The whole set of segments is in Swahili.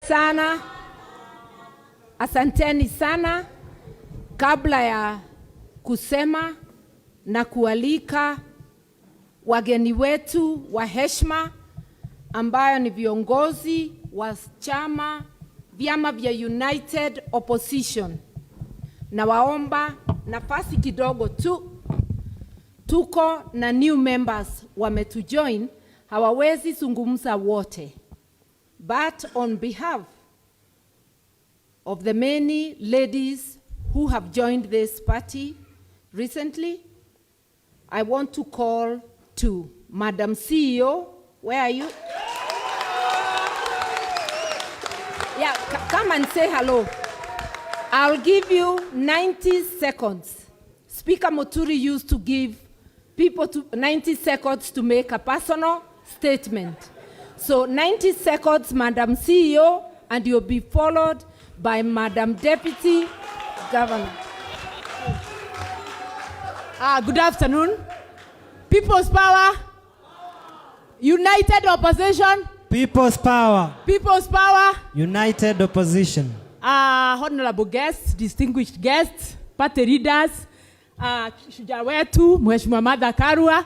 sana. Asanteni sana. Kabla ya kusema na kualika wageni wetu wa heshima ambayo ni viongozi wa vyama vya United Opposition, na waomba nafasi kidogo tu. Tuko na new members wametujoin, hawawezi zungumza wote. But on behalf of the many ladies who have joined this party recently, I want to call to Madam CEO. Where are you? Yeah, come and say hello. I'll give you 90 seconds. Speaker Muturi used to give people 90 seconds to make a personal statement. So 90 seconds, Madam CEO, and you'll be followed by Madam Deputy Governor. Good afternoon. People's Power. United Opposition. People's Power. People's Power. United Opposition. Honorable guests, distinguished guests, party leaders, shujaa wetu, Mheshimiwa Mother Karua,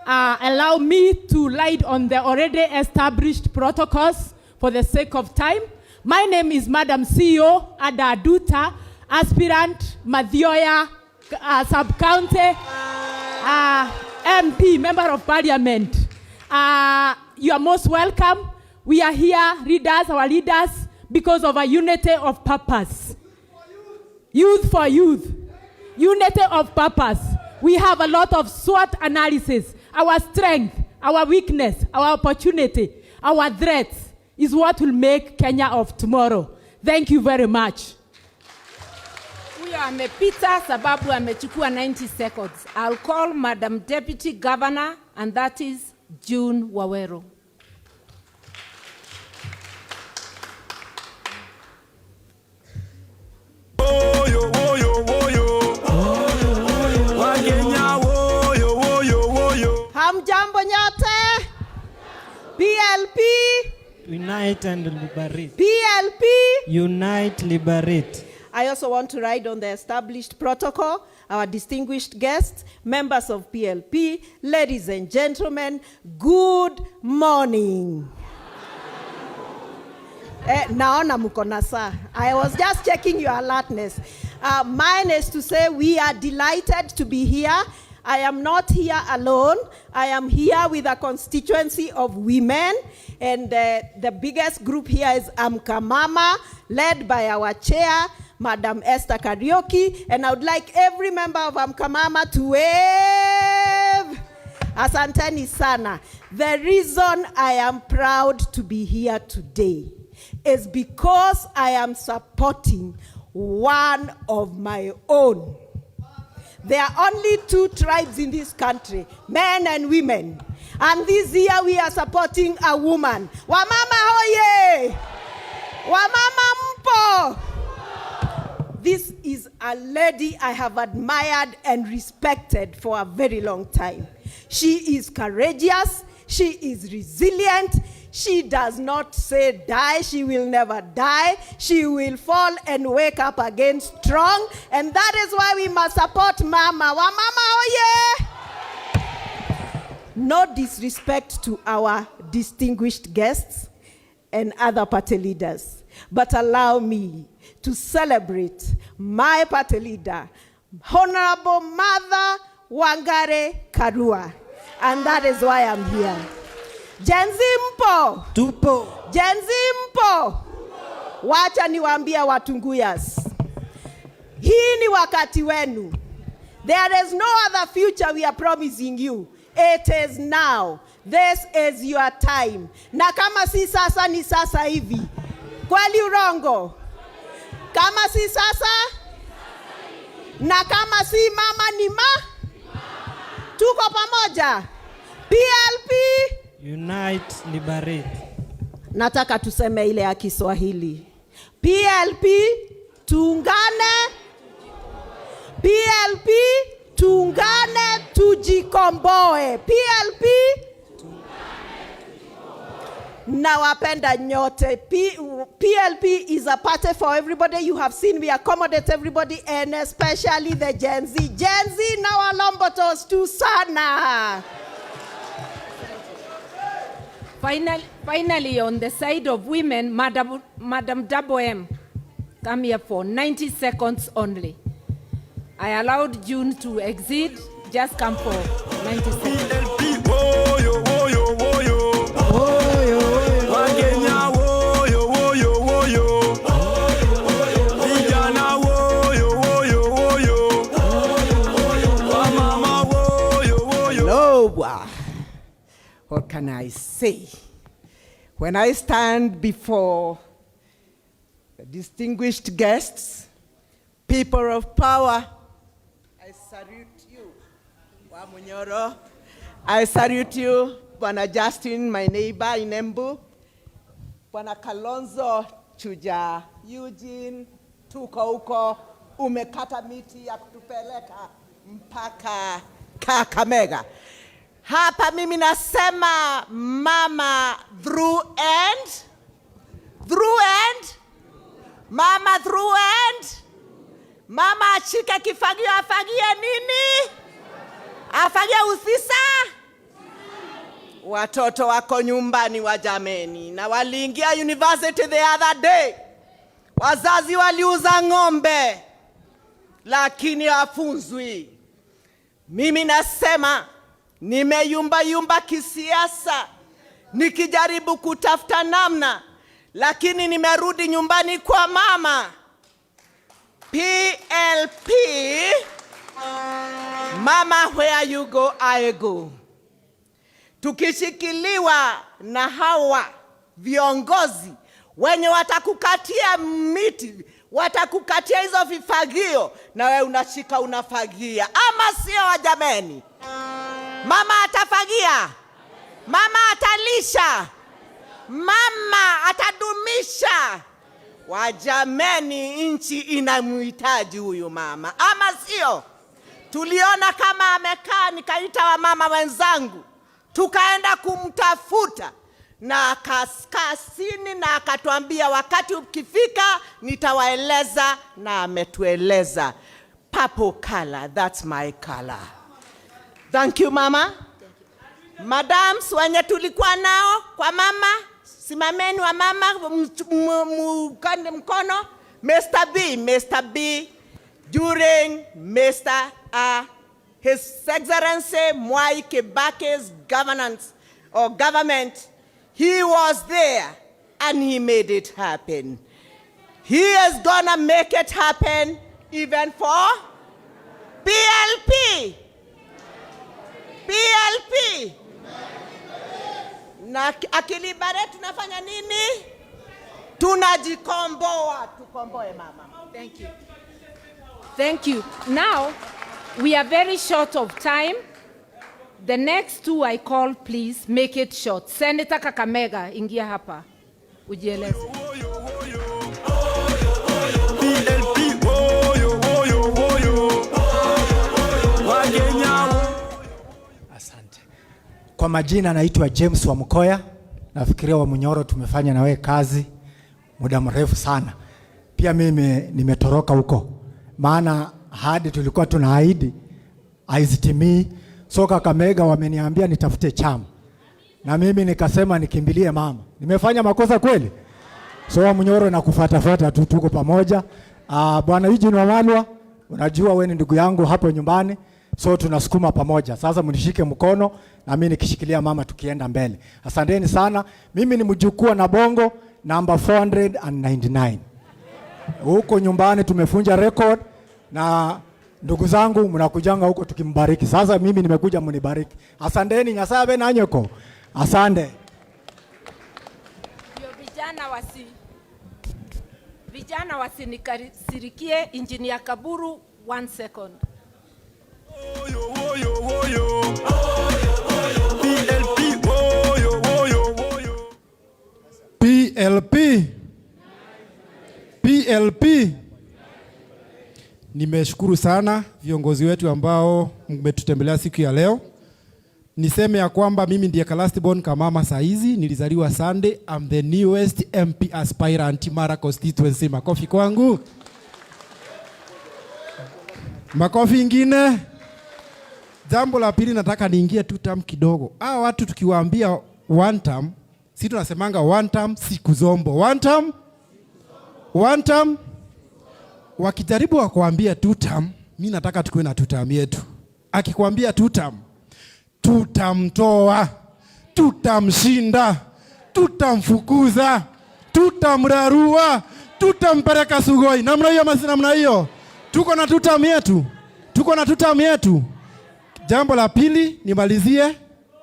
allow me to lead on the already established protocols for the sake of time. My name is Madam CEO Ada Aduta, aspirant Mathioya sub-county, MP, Member of Parliament. You are most welcome. We are here, leaders, our leaders, because of a unity of purpose. Youth for youth. Unity of purpose. We have a lot of SWOT analysis. Our strength, our weakness, our opportunity, our threats is what will make Kenya of tomorrow. Thank you very much. Huyo amepita sababu amechukua 90 seconds. I'll call Madam Deputy Governor, and that is June Wawero. Hamjambo nyote. PLP. Unite and liberate. PLP. Unite, liberate. I also want to ride on the established protocol. Our distinguished guests, members of PLP, ladies and gentlemen, good morning. Naona muko na saa. I was just checking your alertness. Mine is to say we are delighted to be here. I am not here alone. I am here with a constituency of women, and the biggest group here is Amka Mama, led by our chair, Madam Esther Karaoke, and I would like every member of Amka Mama to wave. Asanteni sana. The reason I am proud to be here today is because I am supporting one of my own. There are only two tribes in this country, men and women. And this year we are supporting a woman. Wamama hoye! Wamama mpo! This is a lady I have admired and respected for a very long time. She is courageous. She is resilient. She does not say die. She will never die. She will fall and wake up again strong. And that is why we must support Mama. Wamama oye! No disrespect to our distinguished guests and other party leaders, but allow me to celebrate my party leader, Honorable Mother Wangari Karua. And that is why I'm here. Jenzi mpo. Tupo. Jenzi mpo. Wacha niwaambia Watunguyas. Hii ni wakati wenu. There is no other future we are promising you. It is now. This is your time. Na kama si sasa ni sasa hivi. Kweli urongo? Kama si sasa? Na kama si mama ni tuko pamoja. PLP. Unite, liberate. Nataka tuseme ile ya Kiswahili. PLP tuungane. PLP tuungane tujikomboe. PLP Nawapenda nyote. PLP is a party for everybody. You have seen we accommodate everybody, and especially the Gen Z. Gen Z nawalombotos tu sana. Finally, on the side of women, Madam Double M, come here for 90 seconds only. I allowed June to exceed. Just come for 90 seconds. What can I say? When I stand before distinguished guests, people of power, I salute you, Wamunyoro. I salute you, Bwana Justin, my neighbor in Embu, Bwana Kalonzo, Chuja, Eugene, tuko huko, umekata miti ya kutupeleka mpaka Kakamega. Hapa mimi nasema mama through end, mama through end, mama achike kifagio, afagie nini? Afagie ufisa? Watoto wako nyumbani wa jameni, na waliingia university the other day. Wazazi waliuza ng'ombe, lakini hafunzwi. Mimi nasema nimeyumba kisiasa, nikijaribu kutafuta namna, lakini nimerudi nyumbani kwa mama. PLP, mama where you go I go. Tukishikiliwa na hawa viongozi wenye watakukatia miti, watakukatia hizo vifagio, na wewe unashika unafagia, ama sio wajameni? Mama atafagia, mama atalisha, mama atadumisha. Wajameni, nchi inamhitaji huyu mama, ama sio? Tuliona kama amekaa, nikaita wa mama wenzangu, tukaenda kumtafuta, na akaskasini na akatuambia wakati ukifika nitawaeleza, na ametueleza. Purple color, that's my color. Thank you, mama. Madams wenye tulikuwa nao kwa mama, simameni wa mama, mkande mkono. Mr. B, during His Excellency Mwai Kibaki's government, he was there and he made it happen. He is gonna make it happen even for PLP. Na akilibare tunafanya nini? Tunajikomboa, tukomboe mama. Thank you. Thank you. Now, we are very short of time. The next two I call, please, make it short. Senator Kakamega, ingia hapa. Ujieleze. Asante. Kwa majina naitwa James wa Mkoya. Nafikiria wa Munyoro tumefanya na wewe kazi muda mrefu sana. Pia mimi nimetoroka huko. Maana hadi tulikuwa tunaahidi haizitimii. So Kakamega wameniambia nitafute chama. Na mimi nikasema nikimbilie mama. Nimefanya makosa kweli? So wa Munyoro na kufuata tu tuko pamoja. Bwana Eugene Wamalwa, unajua wewe ni ndugu yangu hapo nyumbani. So tunasukuma pamoja. Sasa mnishike mkono na mimi nikishikilia mama tukienda mbele. Asanteni sana. Mimi ni mjukuu na Bongo number 499. Huko nyumbani tumefunja record na ndugu zangu mnakujanga huko tukimbariki. Sasa mimi nimekuja mnibariki. Asanteni, Nyasaye na nyoko. Asante. Vijana wasinikasirikie. Engineer Kaburu, 1 second. PLP. Nimeshukuru sana viongozi wetu ambao mmetutembelea siku ya leo. niseme ya kwamba mimi ndiye last born kama mama saizi, nilizaliwa Sunday. I'm the newest MP aspirant Mara constituency. Makofi kwangu. Makofi ingine. Jambo la pili nataka niingie 2 term kidogo. Watu tukiwaambia 1 term, sisi tunasemanga 1 term siku zombo. 1 term? 1 term? Wakijaribu wakuambia 2 term, mimi nataka tukue na 2 term yetu. Akikwambia 2 term, tutamtoa, tutamshinda, tutamfukuza, tutamrarua, tutampeleka Sugoi. Namna hiyo masi, namna hiyo. Tuko na 2 term yetu. Tuko na 2 term yetu. Jambo la pili nimalizie,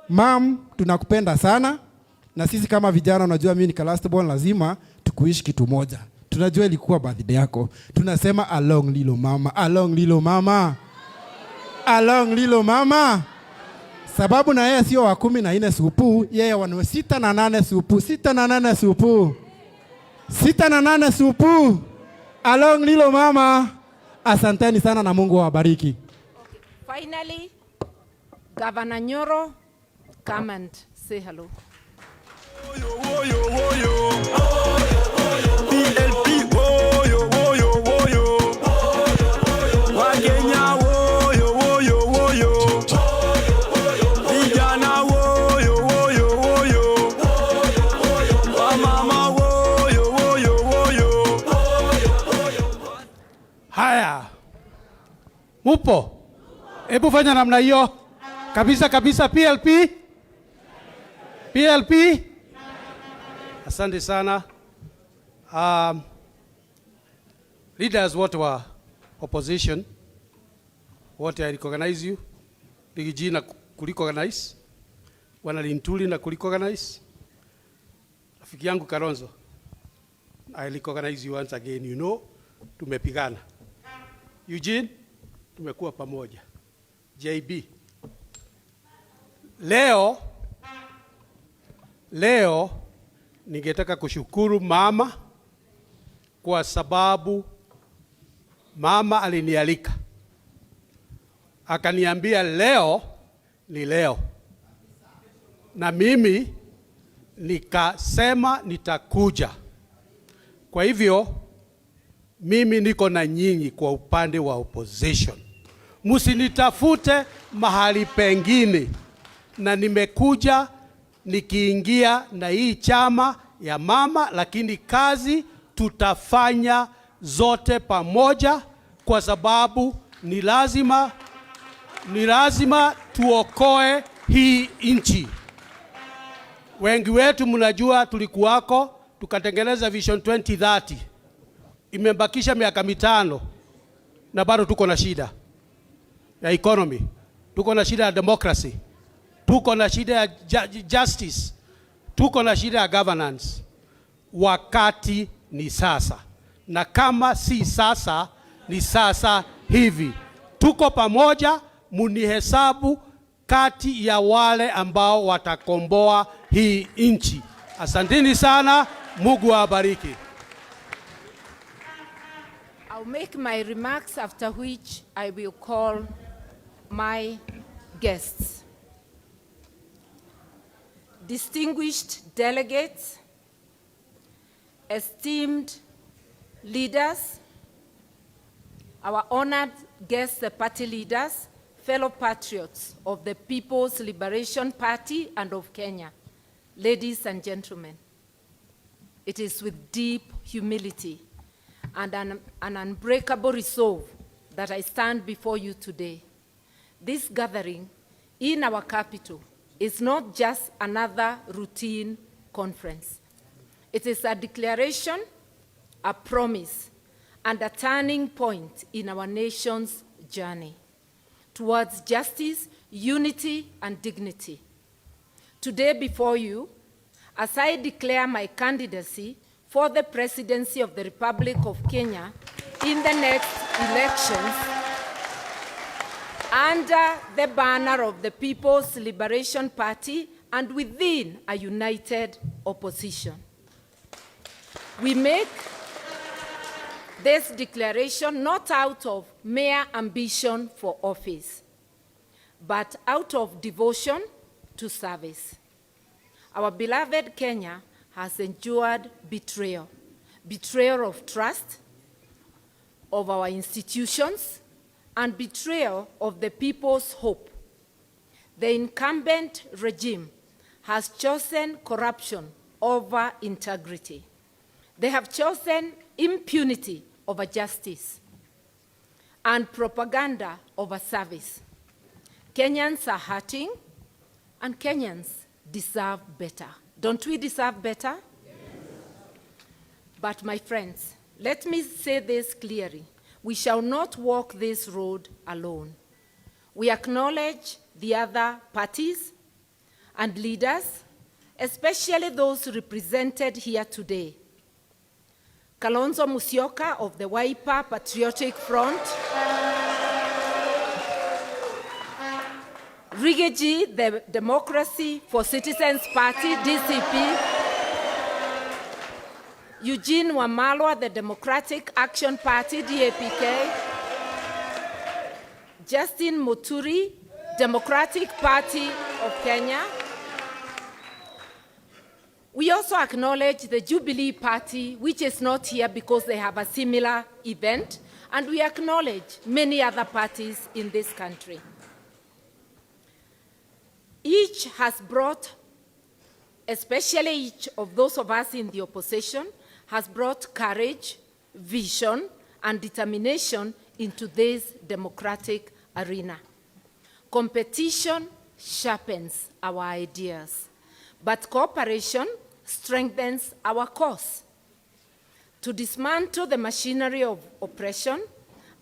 mam, tunakupenda sana. Na sisi kama vijana, unajua mimi ni last born, lazima tukuishi kitu moja. Tunajua ilikuwa birthday yako. Tunasema along lilo mama, along lilo mama. Along lilo mama. Sababu na yeye sio wa 14 supu, yeye wa 6 na 8 supu, 6 na 8 supu. 6 na 8 supu. Along lilo mama. Asanteni sana na Mungu awabariki. Okay. Finally, Governor Nyoro, come and say hello. Haya. Mupo? Hebu fanya namna hiyo. Kabisa kabisa. PLP. PLP. Asante sana. Leaders wote wa opposition, wote I recognize you. Bigiji na kurecognize. Wana Lintuli na kurecognize. Rafiki yangu Kalonzo, I recognize you once again. You know, tumepigana. Eugene, tumekuwa pamoja. JB. Leo ningetaka kushukuru mama kwa sababu mama alinialika. Akaniambia leo ni leo. Na mimi nikasema nitakuja. Kwa hivyo mimi niko na nyinyi kwa upande wa opposition. Msinitafute mahali pengine. Na nimekuja nikiingia na hii chama ya mama, lakini kazi tutafanya zote pamoja kwa sababu ni lazima tuokoe hii nchi. Wengi wetu mnajua tulikuwako tukatengeneza Vision 2030. Imebakisha miaka 5 na bado tuko na shida ya economy, tuko na shida ya democracy, tuko na shida ya justice, tuko na shida ya governance. Wakati ni sasa, na kama si sasa ni sasa hivi. Tuko pamoja, munihesabu kati ya wale ambao watakomboa hii nchi. Asanteni sana, Mungu awabariki. I'll make my remarks, after which I will call my guests. Distinguished delegates, esteemed leaders, our honored guests, the party leaders, fellow patriots of the People's Liberation Party and of Kenya, ladies and gentlemen, it is with deep humility and an unbreakable resolve that I stand before you today. This gathering in our capital is not just another routine conference. It is a declaration, a promise, and a turning point in our nation's journey towards justice, unity, and dignity. Today before you, as I declare my candidacy for the presidency of the Republic of Kenya in the next elections, under the banner of the People's Liberation Party and within a united opposition. We make this declaration not out of mere ambition for office, but out of devotion to service. Our beloved Kenya has endured betrayal, betrayal of trust of our institutions, and betrayal of the people's hope. The incumbent regime has chosen corruption over integrity. They have chosen impunity over justice and propaganda over service. Kenyans are hurting, and Kenyans deserve better. Don't we deserve better? Yes. But my friends, let me say this clearly. We shall not walk this road alone. We acknowledge the other parties and leaders, especially those represented here today. Kalonzo Musyoka of the Wiper Patriotic Front, Rigathi, the Democracy for Citizens Party, DCP, Eugene Wamalwa, the Democratic Action Party, DAPK, Justin Muturi, Democratic Party of Kenya. We also acknowledge the Jubilee Party, which is not here because they have a similar event, and we acknowledge many other parties in this country. Each has brought, especially each of those of us in the opposition, has brought courage, vision, and determination into this democratic arena. Competition sharpens our ideas, but cooperation strengthens our cause. To dismantle the machinery of oppression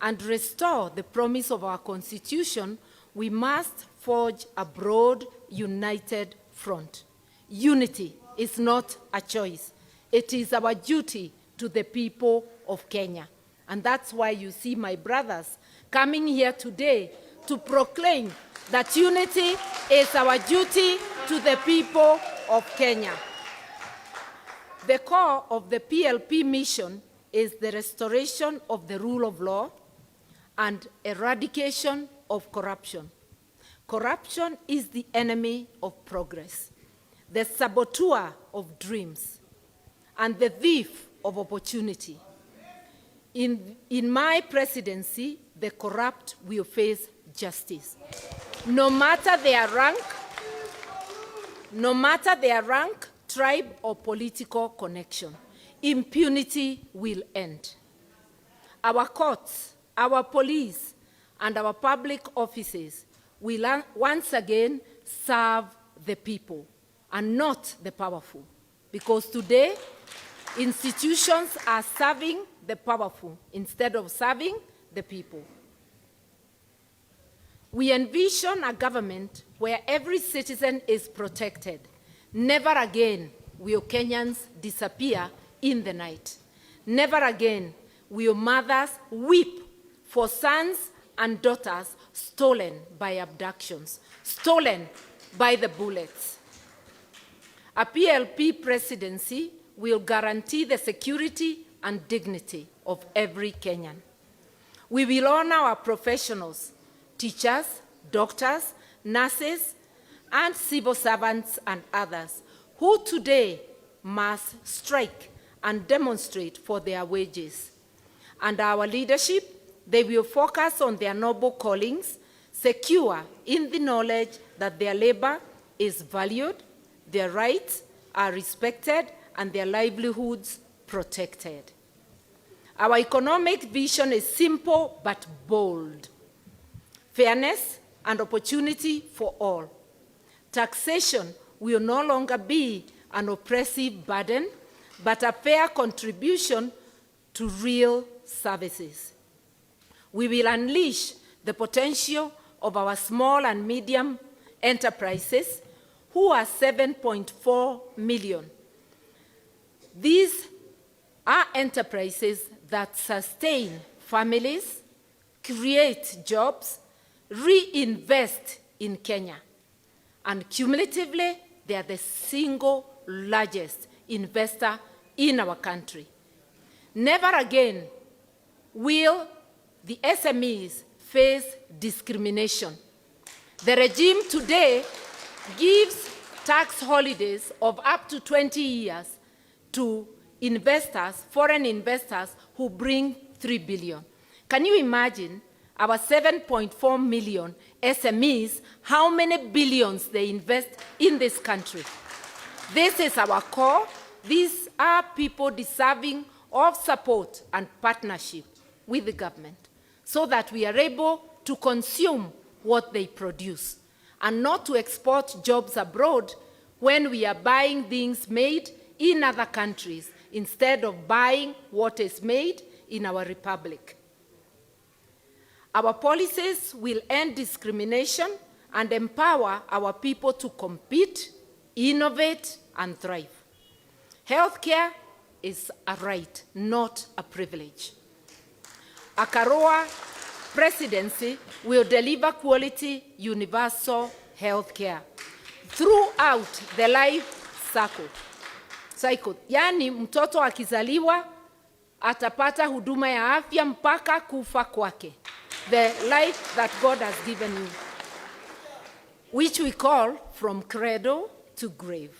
and restore the promise of our Constitution, we must forge a broad, united front. Unity is not a choice. It is our duty to the people of Kenya. And that's why you see my brothers coming here today to proclaim that unity is our duty to the people of Kenya. The core of the PLP mission is the restoration of the rule of law and eradication of corruption. Corruption is the enemy of progress, the saboteur of dreams, and the thief of opportunity. In my presidency, the corrupt will face justice. No matter their rank, tribe, or political connection, impunity will end. Our courts, our police, and our public offices will once again serve the people and not the powerful. Because today, institutions are serving the powerful instead of serving the people. We envision a government where every citizen is protected. Never again will Kenyans disappear in the night. Never again will mothers weep for sons and daughters stolen by abductions, stolen by the bullets. A PLP presidency will guarantee the security and dignity of every Kenyan. We will honor our professionals, teachers, doctors, nurses, and civil servants and others who today must strike and demonstrate for their wages. And our leadership, they will focus on their noble callings, secure in the knowledge that their labor is valued, their rights are respected, and their livelihoods protected. Our economic vision is simple but bold. Fairness and opportunity for all. Taxation will no longer be an oppressive burden, but a fair contribution to real services. We will unleash the potential of our small and medium enterprises, who are 7.4 million. These are enterprises that sustain families, create jobs, reinvest in Kenya. And cumulatively, they are the single largest investor in our country. Never again will the SMEs face discrimination. The regime today gives tax holidays of up to 20 years to investors, foreign investors who bring 3 billion. Can you imagine our 7.4 million SMEs, how many billions they invest in this country? This is our core. These are people deserving of support and partnership with the government so that we are able to consume what they produce and not to export jobs abroad when we are buying things made in other countries instead of buying what is made in our republic. Our policies will end discrimination and empower our people to compete, innovate, and thrive. Healthcare is a right, not a privilege. A Karua presidency will deliver quality, universal healthcare throughout the life cycle. Yani mtoto akizaliwa atapata huduma ya afya mpaka kufa kwake. The life that God has given you, which we call from cradle to grave,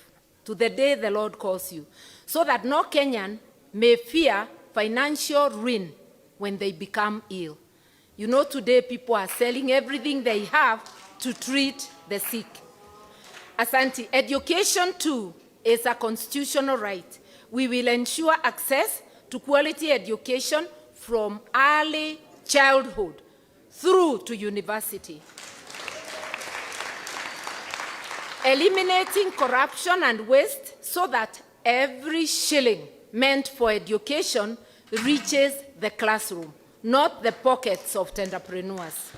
to the day the Lord calls you, so that no Kenyan may fear financial ruin when they become ill. You know, today people are selling everything they have to treat the sick. Asante, education too is a constitutional right. We will ensure access to quality education from early childhood through to university. Eliminating corruption and waste so that every shilling meant for education reaches the classroom, not the pockets of entrepreneurs.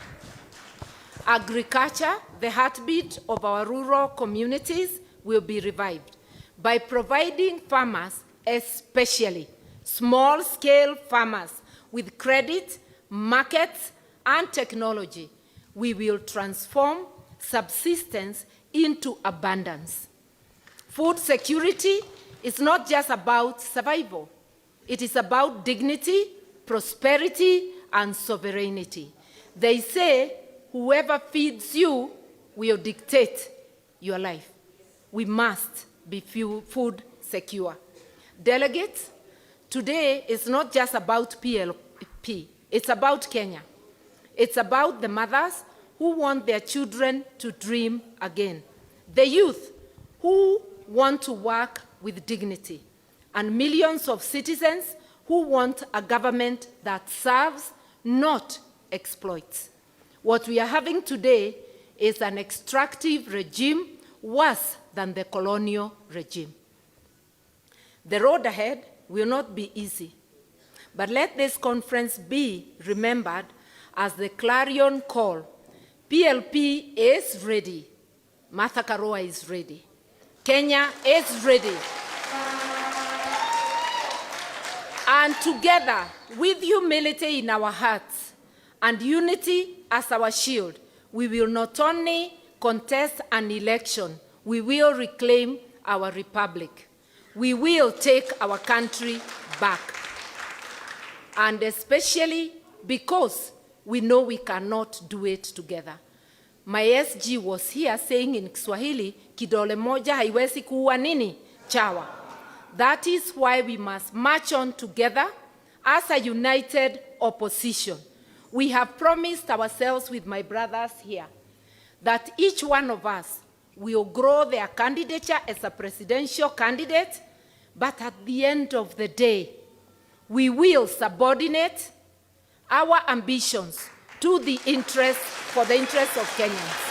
Agriculture, the heartbeat of our rural communities, will be revived by providing farmers, especially small-scale farmers, with credit, markets, and technology. We will transform subsistence into abundance. Food security is not just about survival. It is about dignity, prosperity, and sovereignty. They say, whoever feeds you will dictate your life. We must be food secure. Delegates, today is not just about PLP. It's about Kenya. It's about the mothers who want their children to dream again, the youth who want to work with dignity, and millions of citizens who want a government that serves, not exploits. What we are having today is an extractive regime worse than the colonial regime. The road ahead will not be easy, but let this conference be remembered as the clarion call. PLP is ready. Martha Karua is ready. Kenya is ready. And together, with humility in our hearts and unity as our shield, we will not only contest an election, we will reclaim our republic. We will take our country back. And especially because we know we cannot do it together. My SG was here saying in Kiswahili, kidole moja haiwezi kuua nini? Chawa. That is why we must march on together as a united opposition. We have promised ourselves with my brothers here that each one of us will grow their candidature as a presidential candidate, but at the end of the day, we will subordinate our ambitions to the for the interests of Kenyans.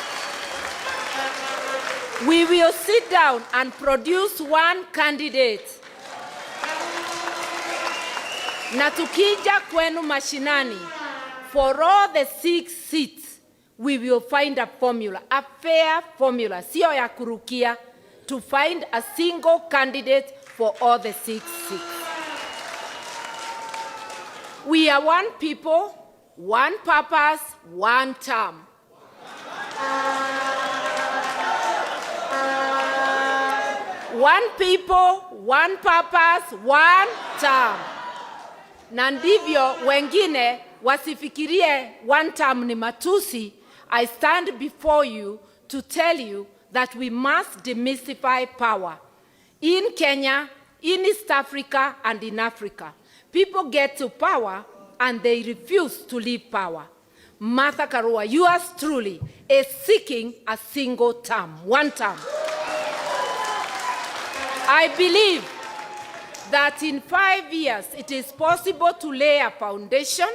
We will sit down and produce one candidate. Na tukija kwenu mashinani, for all the 6 seats, we will find a formula, a fair formula, sio ya kurukia, to find a single candidate for all the 6 seats. We are one people, one purpose, one term. One people, one purpose, one term. Na ndivyo wengine wasifikirie one term ni matusi. I stand before you to tell you that we must demystify power. In Kenya, in East Africa, and in Africa, people get to power and they refuse to leave power. Martha Karua, yours truly, is seeking a single term, one term. I believe that in 5 years it is possible to lay a foundation.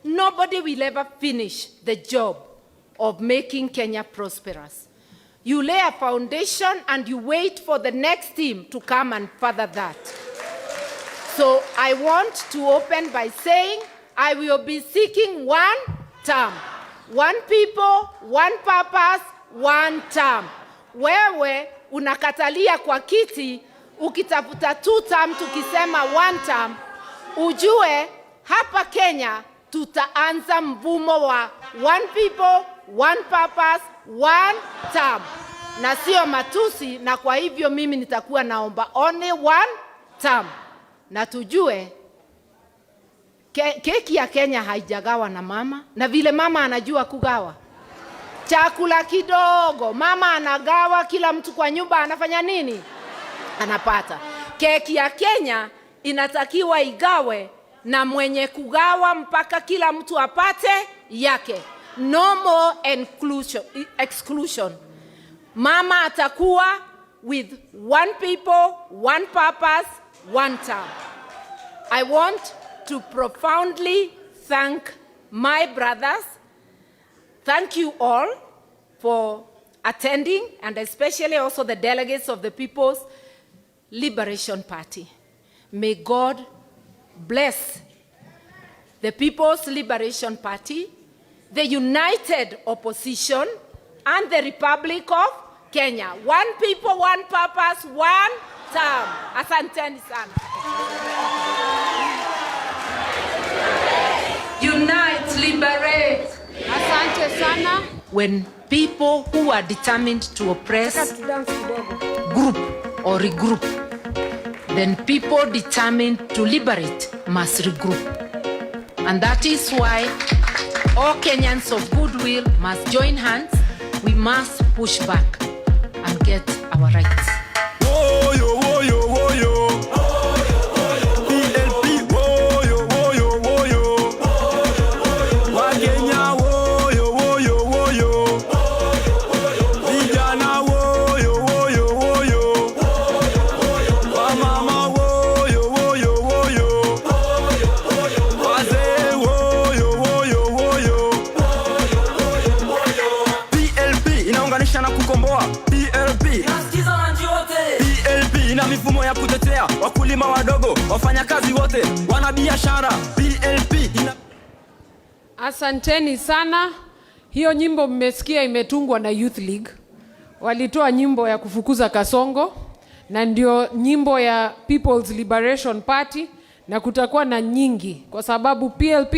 Nobody will ever finish the job of making Kenya prosperous. You lay a foundation and you wait for the next team to come and further that. So I want to open by saying I will be seeking one term. One people, one purpose, one term. Wewe unakatalia kwa kiti ukitafuta 2 term tukisema 1 term, ujue hapa Kenya tutaanza mvumo wa one people, one purpose, one term. Na sio matusi, na kwa hivyo mimi nitakuwa naomba only one term. Na tujue keki ya Kenya haijagawa na mama, na vile mama anajua kugawa chakula kidogo, mama anagawa, kila mtu kwa nyumba anafanya nini? Anapata. Keki ya Kenya inatakiwa igawe na mwenye kugawa mpaka kila mtu apate yake. No more exclusion. Mama atakuwa with one people, one purpose, one term. I want to profoundly thank my brothers. Thank you all for attending, and especially also the delegates of the People's Liberation Party. May God bless the People's Liberation Party, the united opposition, and the Republic of Kenya. One people, one purpose, one term. Asanteni sana. Unite, liberate. Asante sana. When people who are determined to oppress group or regroup, then people determined to liberate must regroup. And that is why all Kenyans of goodwill must join hands. We must push back and get our rights. Woyo, woyo, woyo. PLP, woyo, woyo, woyo. Wakenya, woyo, woyo, woyo. Vijana, woyo, woyo, woyo. Wamama, woyo, woyo, woyo. Wazee, woyo, woyo, woyo. PLP inaunganisha na kukomboa. PLP ina mifumo ya kutetea wakulima wadogo, wafanyakazi wote, wanabiashara. PLP ina... Asanteni sana. Hiyo nyimbo mmesikia imetungwa na Youth League. Walitoa nyimbo ya kufukuza kasongo, na ndio nyimbo ya People's Liberation Party, na kutakuwa na nyingi kwa sababu PLP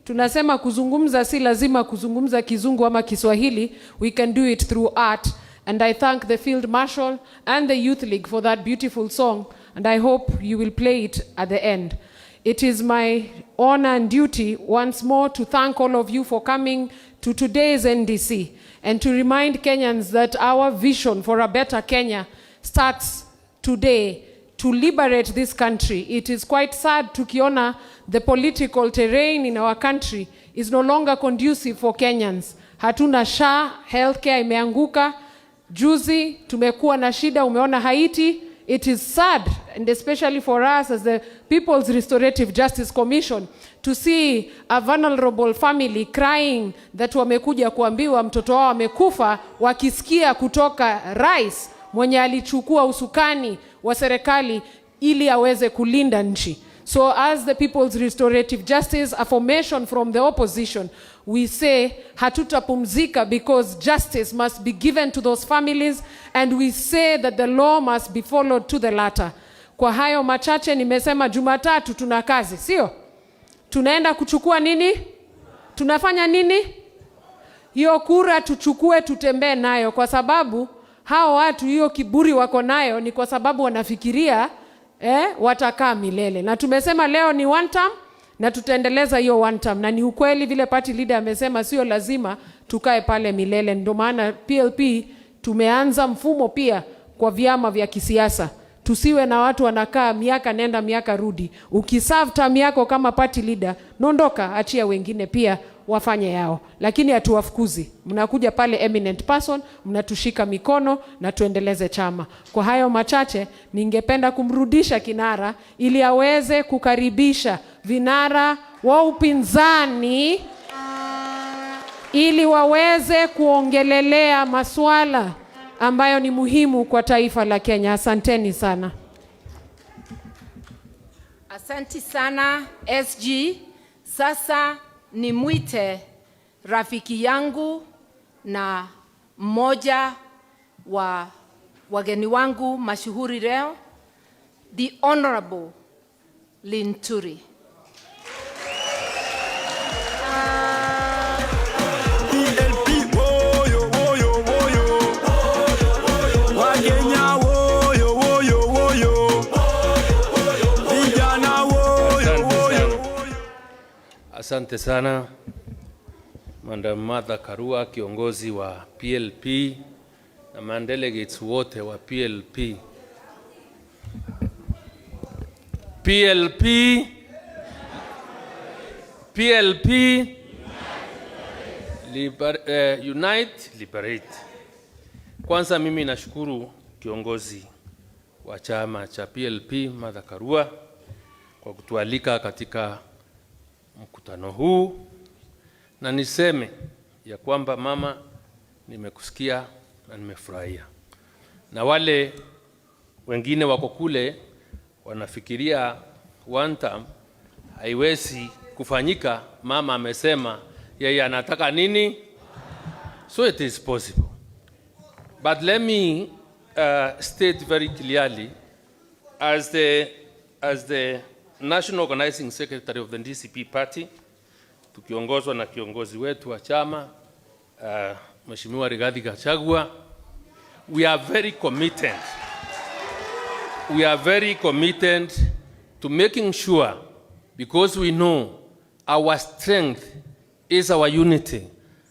tunasema kuzungumza si lazima kuzungumza kizungu ama Kiswahili. We can do it through art. And I thank the Field Marshal and the Youth League for that beautiful song, and I hope you will play it at the end. It is my honor and duty once more to thank all of you for coming to today's NDC and to remind Kenyans that our vision for a better Kenya starts today to liberate this country. It is quite sad tukiona the political terrain in our country is no longer conducive for Kenyans. Hatuna SHA, healthcare imeanguka. Juzi tumekuwa na shida, umeona Haiti. It is sad, and especially for us as the People's Restorative Justice Commission, to see a vulnerable family crying that wamekuja kuambiwa mtoto wao amekufa, wakisikia kutoka rais mwenye alichukua usukani wa serikali ili aweze kulinda nchi. So as the People's Restorative Justice, a formation from the opposition, we say hatutapumzika, because justice must be given to those families, and we say that the law must be followed to the latter. Kwa hayo machache nimesema Jumatatu tuna kazi, sio? Tunaenda kuchukua nini? Tunafanya nini? Hiyo kura tuchukue, tutembee nayo, kwa sababu hao watu hiyo kiburi wako nayo ni kwa sababu wanafikiria watakaa milele. Na tumesema leo ni one term na tutaendeleza hiyo one term, na ni ukweli vile party leader amesema sio lazima tukae pale milele. Ndio maana PLP tumeanza mfumo pia kwa vyama vya kisiasa. Tusiwe na watu wanakaa miaka nenda miaka rudi. Ukiserve term yako kama party leader, nondoka, achia wengine pia wafanye yao. Lakini hatuwafukuzi. Mnakuja pale eminent person, mnatushika mikono na tuendeleze chama. Kwa hayo machache, ningependa kumrudisha kinara ili aweze kukaribisha vinara wa upinzani ili waweze kuongelelea masuala ambayo ni muhimu kwa taifa la Kenya. Asanteni sana. Asanti sana SG. Sasa nimwite rafiki yangu na mmoja wa wageni wangu mashuhuri leo, the Honorable Linturi. Asante sana Madam Martha Karua, kiongozi wa PLP na mandelegates wote wa PLP. Unite, liberate. Kwanza mimi nashukuru kiongozi wa chama cha PLP Martha Karua kwa kutualika katika mkutano huu, na niseme ya kwamba mama, nimekusikia na nimefurahia. Na wale wengine wako kule wanafikiria one term haiwezi kufanyika, mama amesema yeye anataka nini, so it is possible. But let me state very clearly, as the National Organizing Secretary of the DCP Party, tukiongozwa na kiongozi wetu wa chama Mheshimiwa Rigathi Gachagua, we are very committed to making sure, because we know our strength is our unity,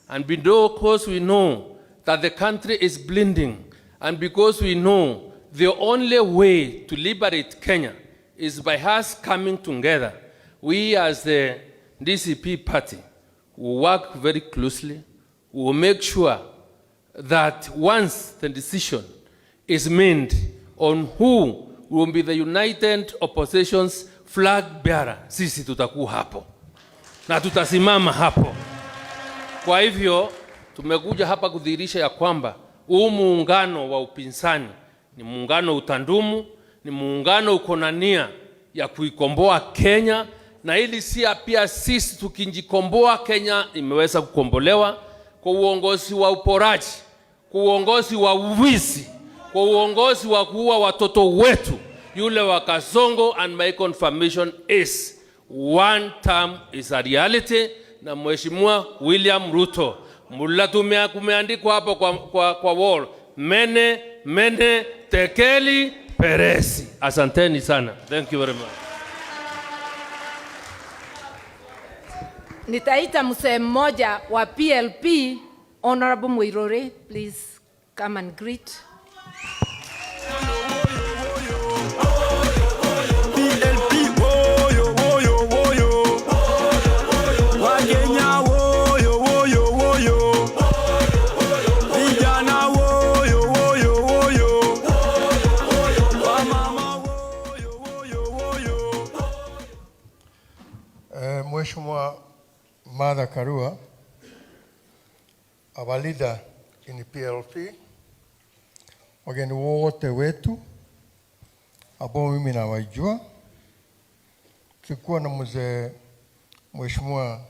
and because we know that the country is bleeding, and because we know the only way to liberate Kenya is by us coming together, we as the DCP party will work very closely. We will make sure that once the decision is made on who will be the united opposition's flag bearer, sisi tutakuwa hapo na tutasimama hapo. Kwa hivyo tumekuja hapa kudhihirisha ya kwamba huu muungano wa upinzani ni muungano utandumu, ni muungano uko na nia ya kuikomboa Kenya, na ili pia sisi tukijikomboa Kenya imeweza kukombolewa kwa uongozi wa uporaji, kwa uongozi wa uwizi, kwa uongozi wa kuua watoto wetu yule wa Kasongo. And my confirmation is one term is a reality, na Mheshimiwa William Ruto mulatumia kumeandikwa hapo kwa wall, mene tekeli peresi. Asanteni sana. Thank you very much. Nitaita msee mmoja wa PLP, Honorable Mwirore, please come and greet. Mheshimiwa Martha Karua, our leader in PLP, wageni wote wetu ambao mimi nawajua, tulikuwa na mzee Mheshimiwa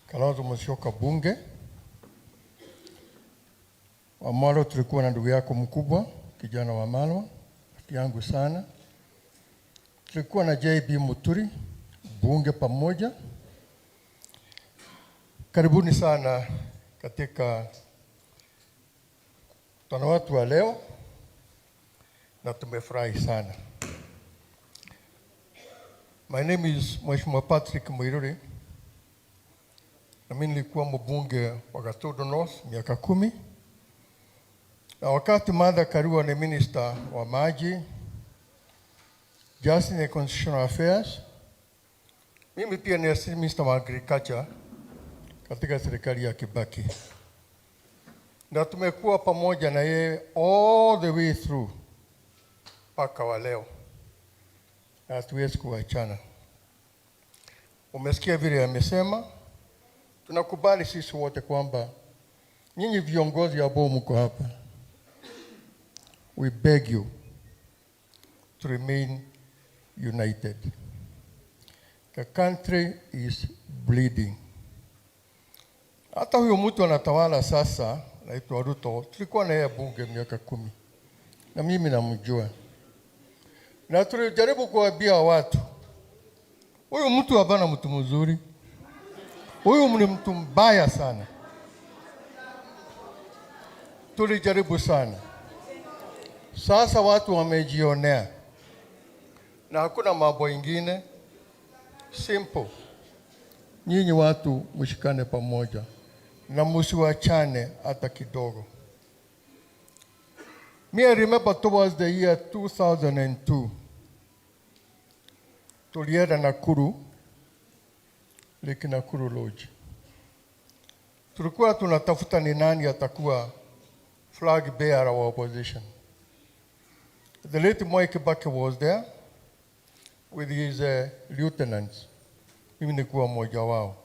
Kalonzo Musyoka bunge, Wamalo tulikuwa na ndugu yako mkubwa kijana wa Malwa, rafiki yangu sana. Tulikuwa na JB Muturi bunge pamoja. Karibuni sana katika mkutano wetu wa leo, na tumefurahi sana. My name is Mheshimiwa Patrick Mwiruri, na mimi nilikuwa mbunge wa Gachagua North miaka 10, Na wakati Martha Karua ni minister wa maji, Justice and Constitutional Affairs, mimi pia ni minister wa agriculture katika serikali ya Kibaki. Na tumekuwa pamoja na yeye all the way through mpaka wa leo. Na hatuwezi kuachana. Umesikia vile amesema, tunakubali sisi wote kwamba nyinyi viongozi ambao mko hapa, we beg you to remain united. The country is bleeding. Hata huyo mtu anatawala sasa, naitwa Ruto, tulikuwa na yeye bunge miaka 10. Na mimi namjua. Na tulijaribu kuwaambia watu, huyu mtu hapana mtu mzuri. Huyu ni mtu mbaya sana. Tulijaribu sana. Sasa watu wamejionea. Na hakuna mambo ingine. Simple. Nyinyi watu mshikane pamoja. Na msiwachane hata kidogo. I remember towards the year 2002. Tulienda Nakuru, Lake Nakuru Lodge. Tulikuwa tunatafuta ni nani atakuwa flag bearer wa opposition. The late Mwai Kibaki was there with his lieutenants. Mimi nilikuwa mmoja wao.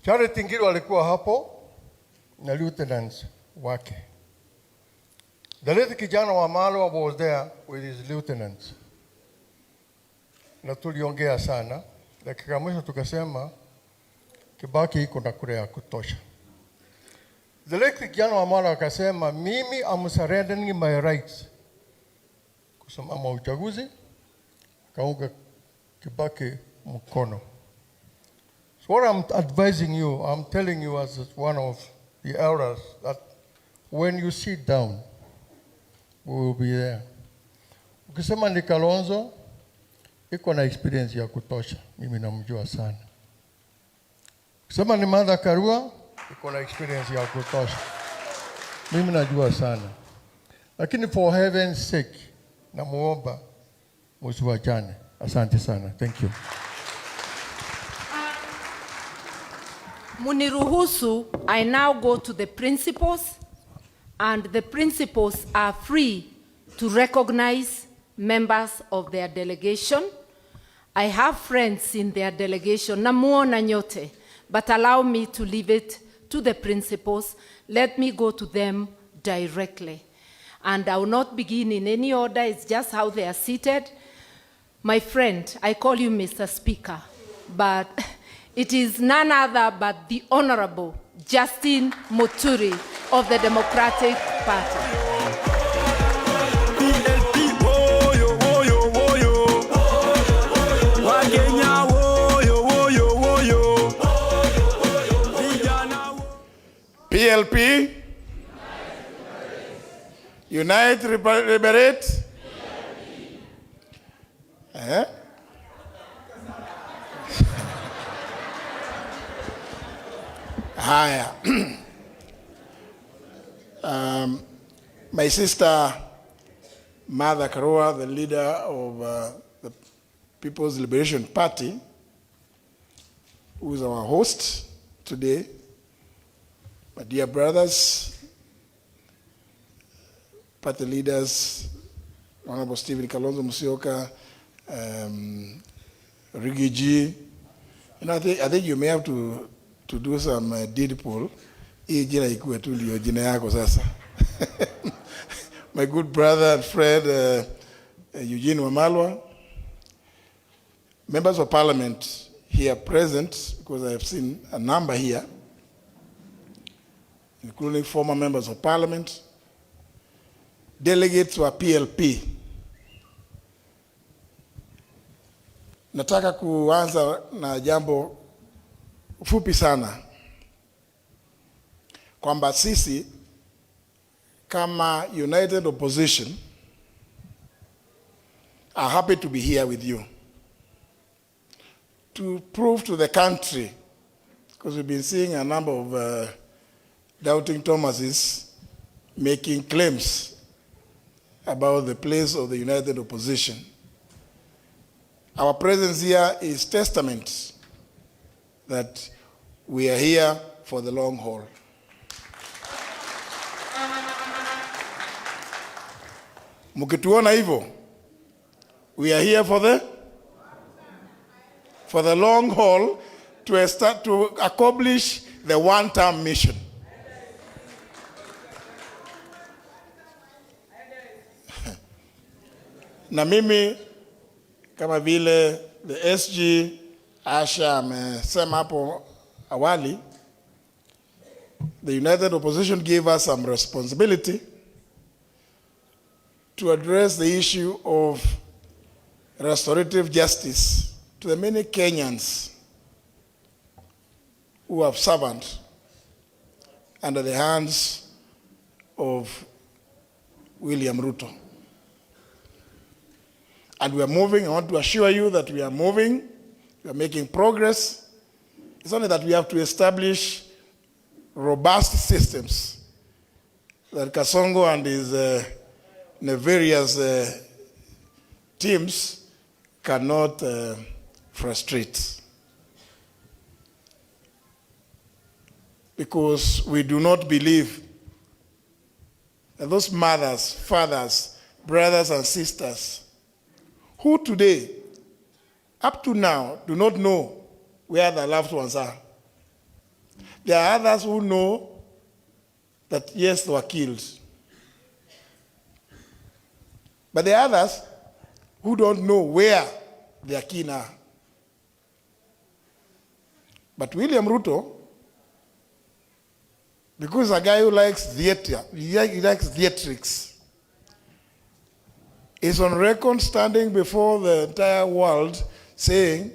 Charity Ngilu alikuwa hapo na lieutenants wake. The late kijana wa Malwa was there with his lieutenants. Na tuliongea sana. Dakika mwisho tukasema Kibaki iko na kura ya kutosha. The late kijana wa Malwa akasema mimi am surrendering my rights kusimama uchaguzi. Kaunga Kibaki mkono. So what I'm advising you, I'm telling you as one of the elders, that when you sit down, we will be there. Ukisema ni Kalonzo, iko na experience ya kutosha. Mimi namjua sana. Ukisema ni Martha Karua, iko na experience ya kutosha. Mimi najua sana. Lakini for heaven's sake, namuomba msiwachane. Asante sana. Thank you. Muniruhusu, I now go to the principals, and the principals are free to recognize members of their delegation. I have friends in their delegation, namuona nyote, but allow me to leave it to the principals. Let me go to them directly. And I will not begin in any order, it's just how they are seated. My friend, I call you Mr. Speaker, but it is none other but the Honorable Justin Muturi of the Democratic Party. PLP, Unite, Liberate. Haya. My sister Martha Karua, the leader of the People's Liberation Party, who is our host today, my dear brothers, party leaders, Honorable Stephen Kalonzo Musyoka, Rigathi, and I think you may have to do some deed poll. My good brother and friend Eugene Wamalwa, members of parliament here present, because I have seen a number here, including former members of parliament, delegates wa PLP. Nataka kuanza na jambo fupi sana, kwamba sisi kama United Opposition are happy to be here with you to prove to the country, because we've been seeing a number of doubting Thomases making claims about the place of the united opposition. Our presence here is testament that we are here for the long haul. Mukituona hivyo, we are here for the long haul to accomplish the one-term mission. Na mimi kama vile the SG Asha amesema hapo awali, the United Opposition gave us some responsibility to address the issue of restorative justice to the many Kenyans who have suffered under the hands of William Ruto. And we are moving. I want to assure you that we are moving. We are making progress. It's only that we have to establish robust systems that Kasongo and his nefarious teams cannot frustrate. Because we do not believe that those mothers, fathers, brothers and sisters who today, up to now, do not know where their loved ones are. There are others who know that, yes, they were killed. But there are others who don't know where their kin are. But William Ruto, because he's a guy who likes theater, he likes theatrics, is on record standing before the entire world saying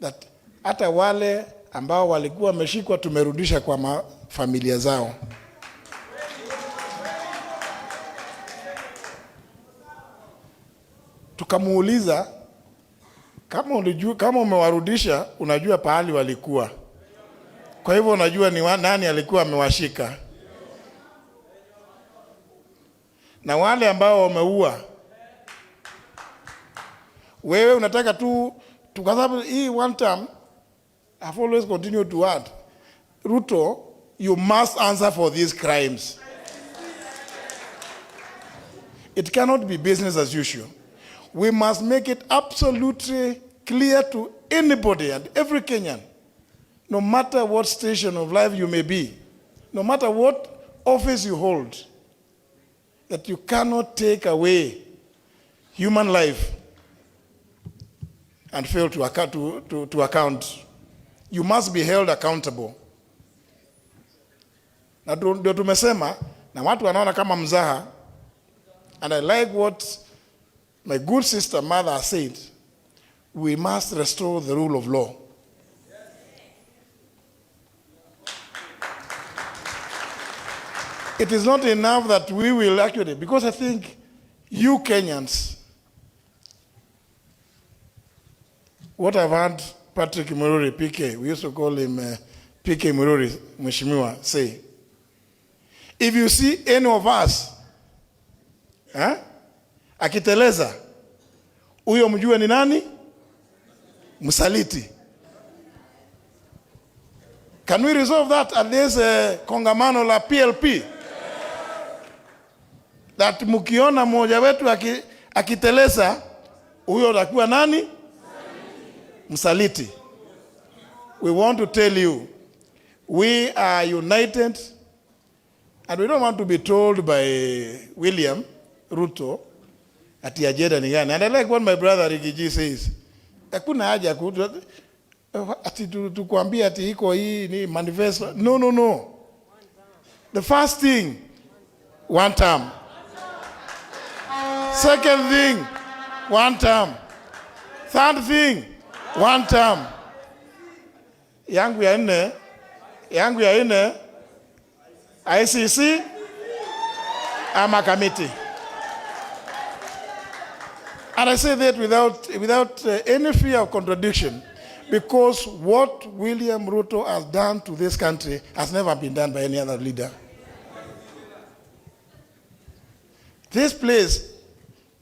that hata wale ambao walikuwa wameshikwa tumerudisha kwa familia zao. Tukamuuliza, kama umewarudisha unajua pahali walikuwa. Kwa hivyo unajua ni nani alikuwa amewashika. Na wale ambao wameua, wewe unataka tu kwa sababu hii one term, I've always continued to add, Ruto, you must answer for these crimes. It cannot be business as usual. We must make it absolutely clear to anybody and every Kenyan, no matter what station of life you may be, no matter what office you hold, that you cannot take away human life and fail to account. You must be held accountable. Na ndio tumesema, na watu wanaona kama mzaha, and I like what my good sister mother said, we must restore the rule of law. It is not enough that we will actually, because I think you Kenyans, what I've heard Patrick Mururi, PK, we used to call him PK Mururi, Mheshimiwa, say, if you see any of us, akiteleza, huyo mjue ni nani? Msaliti. Can we resolve that at this kongamano la PLP? That mukiona mmoja wetu akiteleza, huyo atakuwa nani? Msaliti. We want to tell you, we are united, and we don't want to be told by William Ruto ati ajenda ni gani. And I like what my brother Rigathi says. Hakuna haja ati tukuambia ati iko hii ni manifesto. No. The first thing, one term. Second thing, one term. Third thing, one term. Yangu ya nne, ICC ama committee. And I say that without any fear of contradiction, because what William Ruto has done to this country has never been done by any other leader. This place,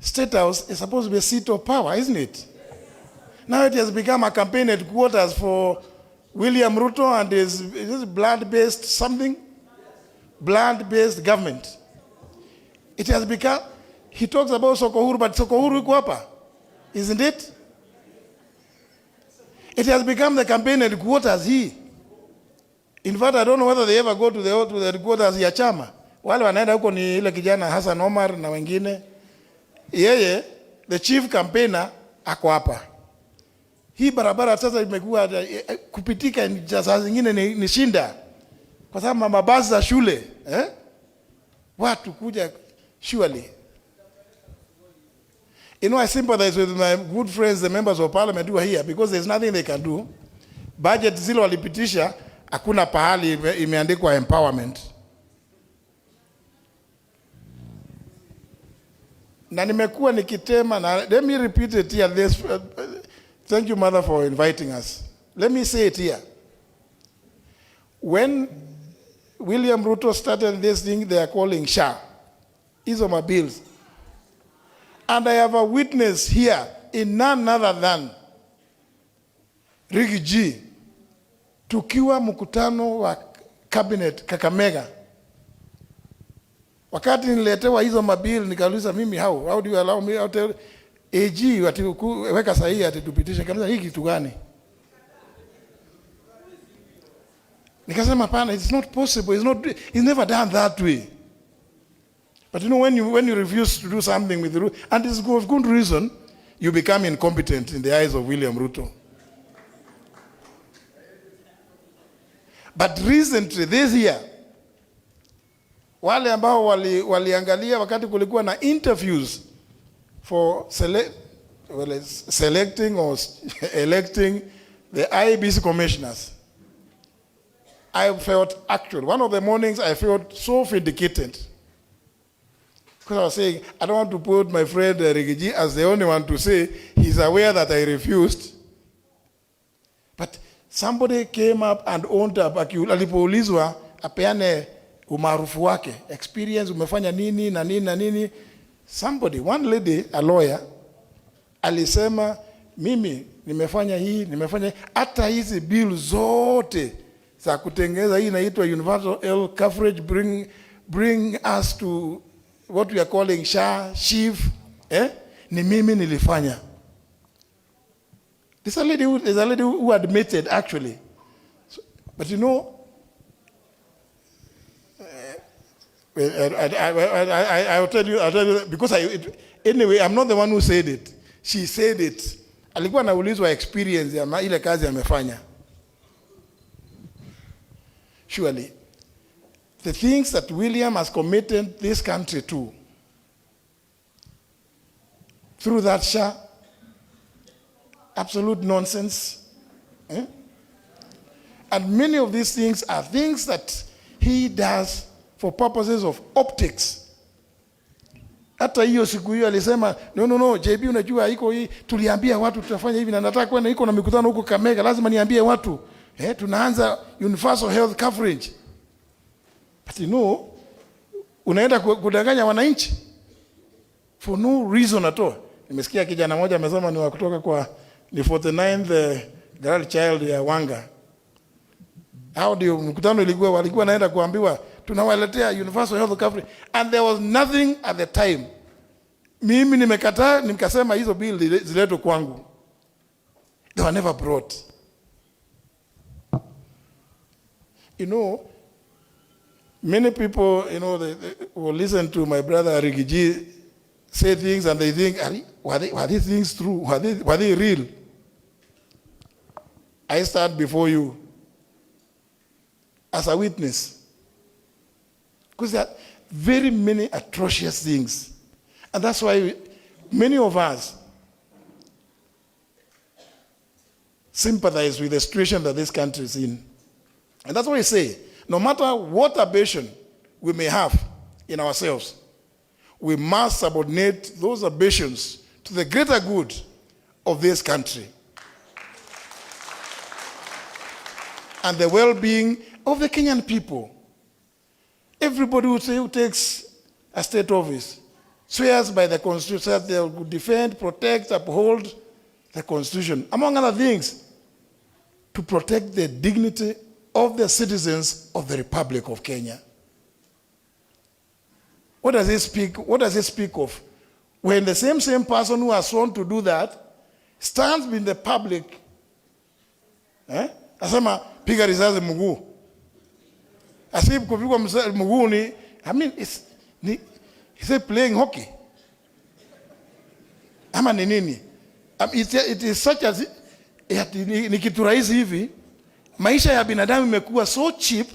State House, is supposed to be a seat of power, isn't it? Now it has become a campaign headquarters for William Ruto and his blood-based something? Blood-based government. It has become, he talks about Sokohuru, but Sokohuru iko hapa, isn't it? It has become the campaign headquarters here. In fact, I don't know whether they ever go to the headquarters ya chama. Wale wanaenda huko ni ile kijana Hassan Omar na wengine. Yeye, the chief campaigner, ako hapa. Hii barabara sasa imekuwa kupitika saa zingine ni shinda. Kwa sababu mabasi za shule, watu kuja surely. You know, I sympathize with my good friends, the members of parliament who are here, because there's nothing they can do. Budget zile walipitisha, hakuna pahali imeandikwa empowerment. Na nimekuwa nikitema, na let me repeat it here. Thank you, Mother, for inviting us. Let me say it here. When William Ruto started this thing they are calling SHA, Isoma bills, and I have a witness here in none other than Rigathi, tukiwa mkutano wa cabinet Kakamega. Wakati niletewa hizo mabill nikauliza mimi how do you allow me out AG ati weka sahihi ati tupitishe kabisa hiki kitu gani? Nikasema pana, it's not possible, it's never done that way. But you know, when you refuse to do something with the rule, and it's of good reason, you become incompetent in the eyes of William Ruto. But recently, this year, wale ambao waliangalia wakati kulikuwa na interviews for selecting or electing the IEBC commissioners, I felt actual. One of the mornings I felt so vindicated. Because I was saying, I don't want to put my friend Rigathi as the only one to say he's aware that I refused. But somebody came up and owned up, alipoulizwa apeane umaarufu wake, experience, umefanya nini na nini na nini. Somebody, one lady, a lawyer, alisema, mimi nimefanya hii, hata hizi bill zote za kutengeneza hii inaitwa universal health coverage, bring us to what we are calling SHA, SHIF, ni mimi nilifanya. There's a lady who admitted actually. So, but you know, I'll tell you because anyway, I'm not the one who said it. She said it. Alikuwa anaulizwa experience ya ile kazi amefanya. Surely, the things that William has committed this country to through that SHA, absolute nonsense. And many of these things are things that he does for purposes of optics. Hata hiyo siku hiyo alisema, no, JB unajua iko hii, tuliambia watu tutafanya hivi na nataka kwenda iko na mikutano huko Kamega, lazima niambie watu, tunaanza universal health coverage. But you know, unaenda kudanganya wananchi for no reason at all. Nimesikia kijana mmoja amesema ni wa kutoka kwa ni 49th girl child ya Wanga. How do mkutano walikuwa naenda kuambiwa tunawaletea universal health coverage, and there was nothing at the time. Mimi nimekataa, nikasema hizo bill ziletwe kwangu. They were never brought. You know, many people, you know, they will listen to my brother Rigathi say things and they think, were these things true? Were they real? I stand before you as a witness. Because there are very many atrocious things. And that's why many of us sympathize with the situation that this country is in. And that's why I say, no matter what ambition we may have in ourselves, we must subordinate those ambitions to the greater good of this country and the well-being of the Kenyan people. Everybody who takes a state office swears by the Constitution that they will defend, protect, uphold the Constitution, among other things, to protect the dignity of the citizens of the Republic of Kenya. What does it speak? What does it speak of? When the same person who has sworn to do that stands in the public, asema piga risasi mguu. Asib kupigwa mguu ni, I mean, is he playing hockey? Ama ni nini? It is such as ni kitu rahisi hivi. Maisha ya binadamu imekuwa so cheap,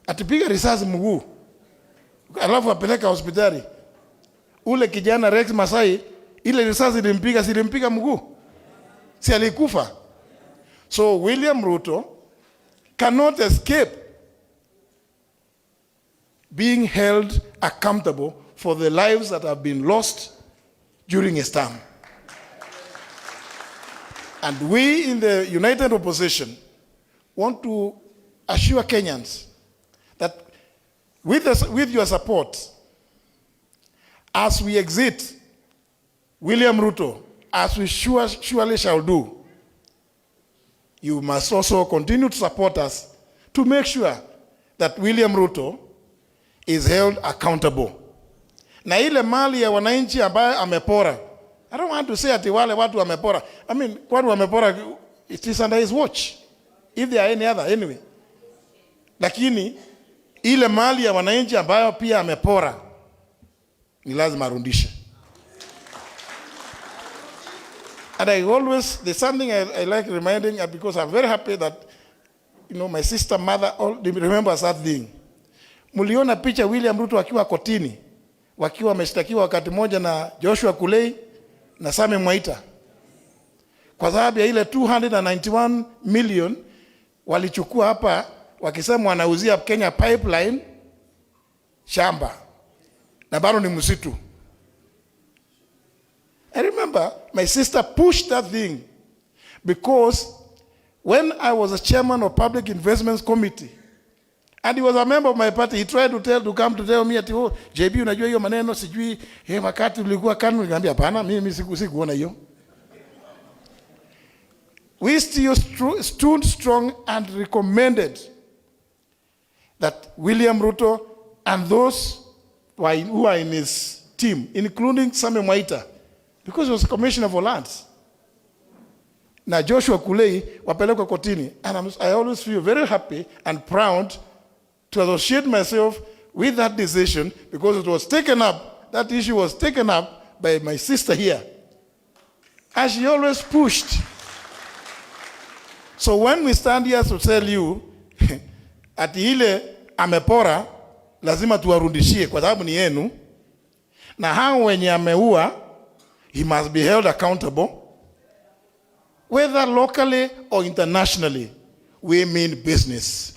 atipiga risasi mguu, alafu apeleka hospitali. Ule kijana Rex Masai, ile risasi ilimpiga mguu, si alikufa? So William Ruto cannot escape being held accountable for the lives that have been lost during his term. And we in the United Opposition want to assure Kenyans that with your support, as we exit William Ruto, as we surely shall do, you must also continue to support us to make sure that William Ruto is held accountable. Na ile mali ya wananchi ambayo amepora, I don't want to say ati wale watu wamepora. I mean, kwani wamepora, it is under his watch. If there are any other, anyway. Lakini, ile mali ya wananchi ambayo pia amepora, ni lazima arudishe. And I always, there's something I like reminding, because I'm very happy that, my sister, mother, all remembers that thing. Muliona picha William Ruto akiwa kotini, wakiwa wameshtakiwa wakati moja na Joshua Kulei na Same Mwaita, kwa sababu ya ile 291 million walichukua hapa, wakisema wanauzia Kenya Pipeline shamba na bado ni msitu. I remember my sister pushed that thing, because when I was a chairman of Public Investments Committee, and he was a member of my party, he tried to come to tell me ati, JB, unajua hiyo maneno sijui, wakati ulikuwa KANU, nikamwambia hapana, mimi sikuona hiyo. We still stood strong and recommended that William Ruto and those who are in his team, including Same Mwaita, because he was commissioner for lands, na Joshua Kulei wapelekwa kotini. And I always feel very happy and proud to associate myself with that decision, because it was taken up, that issue was taken up by my sister here, as she always pushed. So when we stand here to tell you ati ile amepora lazima tuwarudishie kwa sababu ni yenu, na hao wenye ameua, he must be held accountable, whether locally or internationally, we mean business.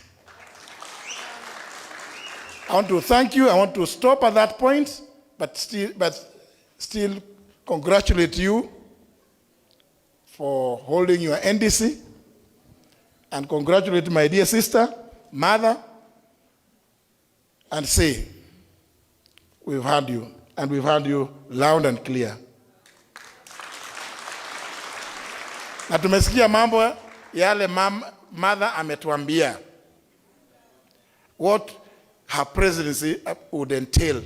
I want to thank you. I want to stop at that point, but still congratulate you for holding your NDC, and congratulate my dear sister, mother, and say, we've heard you, and we've heard you loud and clear. Na tumesikia mambo yale mother ametuambia, what her presidency would entail.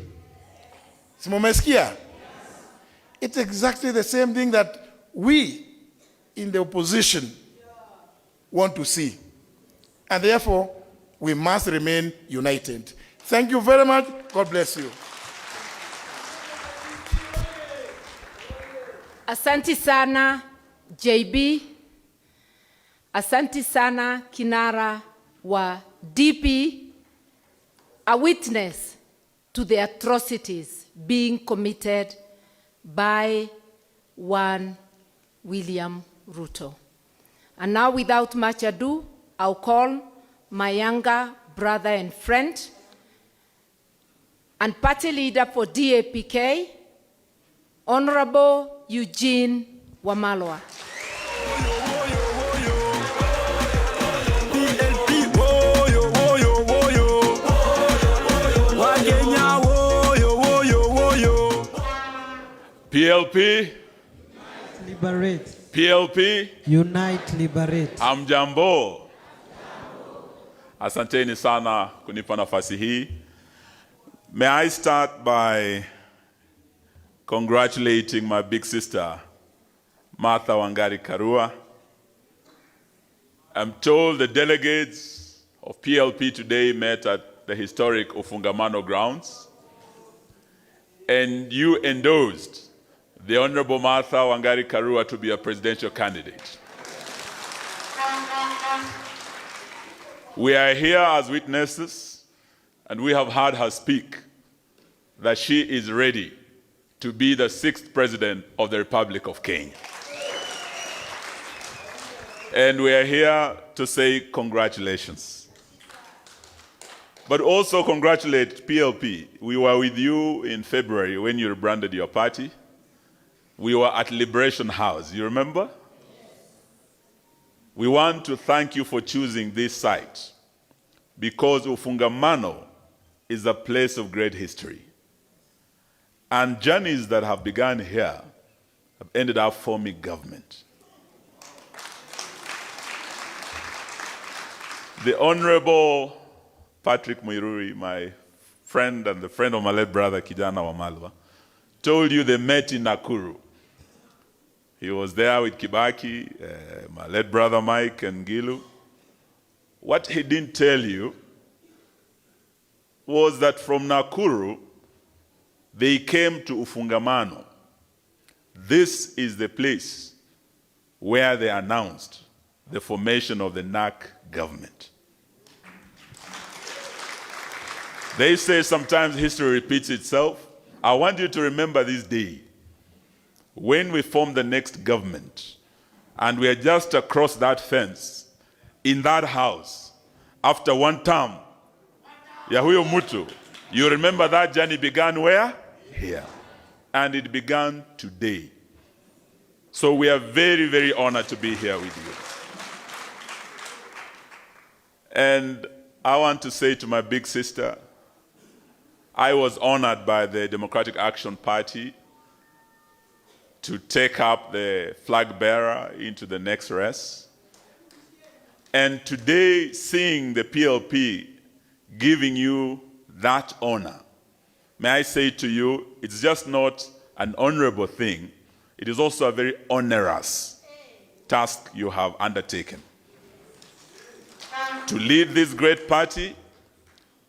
Simumesikia? It's exactly the same thing that we in the opposition want to see. And therefore, we must remain united. Thank you very much. God bless you. Asante sana JB. Asante sana kinara wa DP, a witness to the atrocities being committed by one William Ruto. And now, without much ado, I'll call my younger brother and friend and party leader for DAPK, Honorable Eugene Wamalwa. PLP. Liberate. PLP. Unite, liberate. Amjambo. Asanteni sana kunipa nafasi hii. May I start by congratulating my big sister, Martha Wangari Karua. I'm told the delegates of PLP today met at the historic Ufungamano grounds, and you endorsed the Honorable Martha Wangari Karua to be a presidential candidate. We are here as witnesses, and we have heard her speak that she is ready to be the 6th president of the Republic of Kenya. And we are here to say congratulations. But also congratulate PLP. We were with you in February when you rebranded your party. We were at Liberation House, you remember? We want to thank you for choosing this site because Ufungamano is a place of great history. And journeys that have begun here have ended up forming government. The Honorable Patrick Muiruri, my friend and the friend of my late brother Kijana Wamalwa, told you they met in Nakuru. He was there with Kibaki, my late brother Mike and Gilu. What he didn't tell you was that from Nakuru, they came to Ufungamano. This is the place where they announced the formation of the NAC government. They say sometimes history repeats itself. I want you to remember this day when we formed the next government and we are just across that fence in that house after one term. Yahuyo Mutu, you remember that journey began where? Here. And it began today. So we are very, very honored to be here with you. And I want to say to my big sister, I was honored by the Democratic Action Party to take up the flag bearer into the next race. And today, seeing the PLP giving you that honor, may I say to you, it's just not an honorable thing, it is also a very onerous task you have undertaken. To lead this great party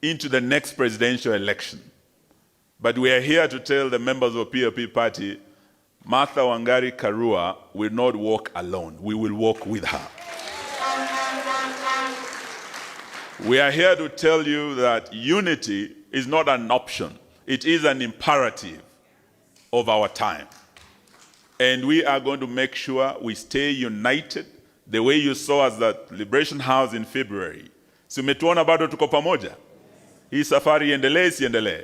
into the next presidential election. But we are here to tell the members of PLP party, Martha Wangari Karua will not walk alone. We will walk with her. We are here to tell you that unity is not an option. It is an imperative of our time. And we are going to make sure we stay united the way you saw us at Liberation House in February. Si umetuona bado tuko pamoja? Hii safari iendelee isiendelee?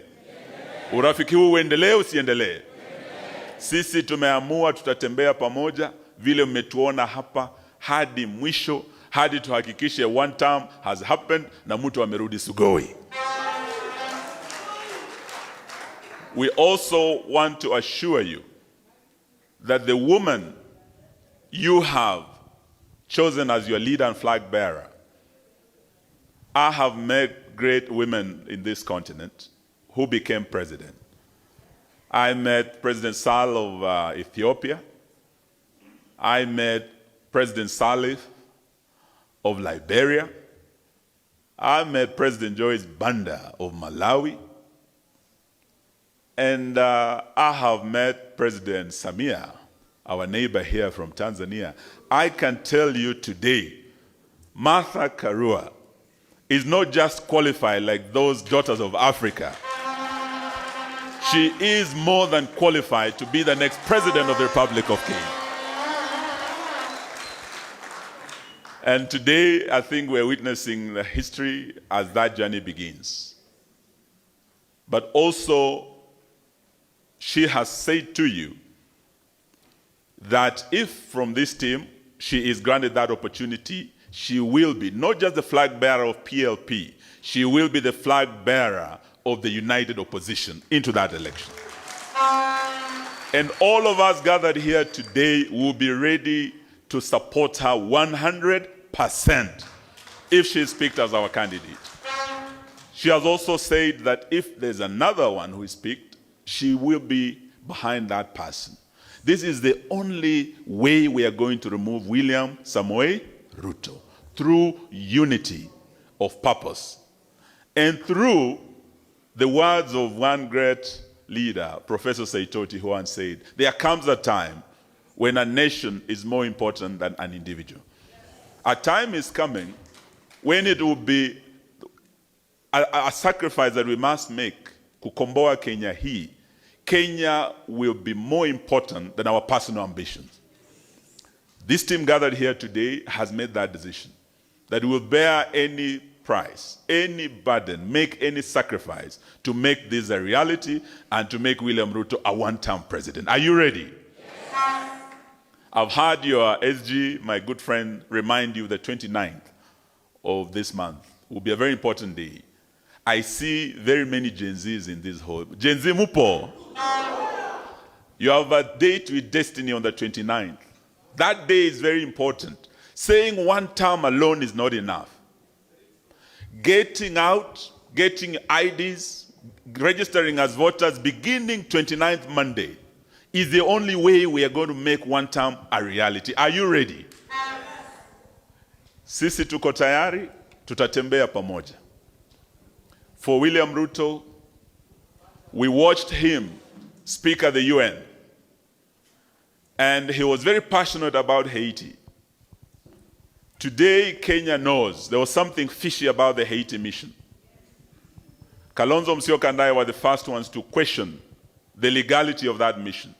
Urafiki huu uendelee usiendelee? Sisi tumeamua tutatembea pamoja vile mmetuona hapa hadi mwisho, hadi tuhakikishe one term has happened na mtu amerudi Sugoi. We also want to assure you that the woman you have chosen as your leader and flag bearer, I have met great women in this continent who became president. I met President Sall of Ethiopia. I met President Salif of Liberia. I met President Joyce Banda of Malawi. And I have met President Samia, our neighbor here from Tanzania. I can tell you today, Martha Karua is not just qualified like those daughters of Africa. She is more than qualified to be the next president of the Republic of Kenya. And today, I think we're witnessing the history as that journey begins. But also, she has said to you that if from this team she is granted that opportunity, she will be not just the flag bearer of PLP, she will be the flag bearer of the united opposition into that election. And all of us gathered here today will be ready to support her 100% if she is picked as our candidate. She has also said that if there's another one who is picked, she will be behind that person. This is the only way we are going to remove William Samoei Ruto, through unity of purpose and through the words of one great leader, Professor Saitoti, who once said, there comes a time when a nation is more important than an individual. A time is coming when it will be a sacrifice that we must make, kukomboa Kenya hii. Kenya will be more important than our personal ambitions. This team gathered here today has made that decision, that we will bear any price, any burden, make any sacrifice to make this a reality and to make William Ruto a one-term president. Are you ready? Yes. I've heard your SG, my good friend, remind you the 29th of this month will be a very important day. I see very many Gen Zs in this hall. Gen Z mupo. You have a date with destiny on the 29th. That day is very important. Saying one term alone is not enough. Getting out, getting IDs, registering as voters beginning 29th Monday is the only way we are going to make one term a reality. Are you ready? Sisi tuko tayari, tutatembea pamoja. For William Ruto, we watched him speak at the UN, and he was very passionate about Haiti. Today, Kenya knows there was something fishy about the Haiti mission. Kalonzo, Musyoka, and I were the first ones to question the legality of that mission,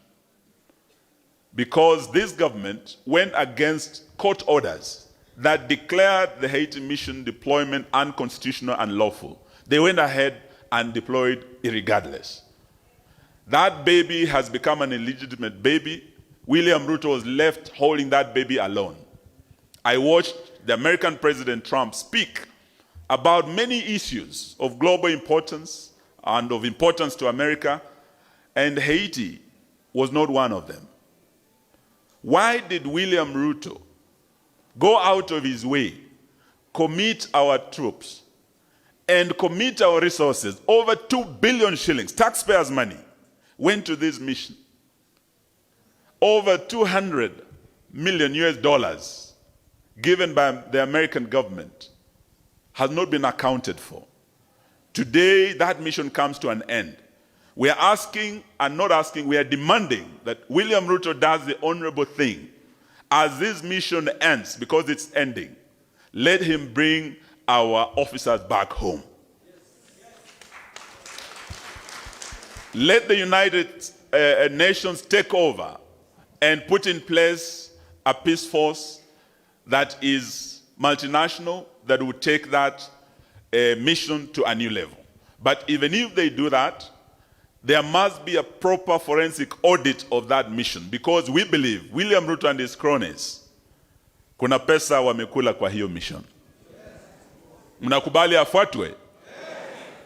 because this government went against court orders that declared the Haiti mission deployment unconstitutional and unlawful. They went ahead and deployed irregardless. That baby has become an illegitimate baby. William Ruto was left holding that baby alone. I watched the American President Trump speak about many issues of global importance and of importance to America, and Haiti was not one of them. Why did William Ruto go out of his way, commit our troops, and commit our resources? Over 2 billion shillings, taxpayers' money, went to this mission. Over 200 million US dollars given by the American government has not been accounted for. Today, that mission comes to an end. We are asking, and not asking, we are demanding that William Ruto does the honorable thing. As this mission ends, because it's ending, let him bring our officers back home. Let the United Nations take over and put in place a peace force that is multinational, that will take that mission to a new level. But even if they do that, there must be a proper forensic audit of that mission, because we believe William Ruto and his cronies, kuna pesa wamekula kwa hiyo mission. Mnakubali afuatwe?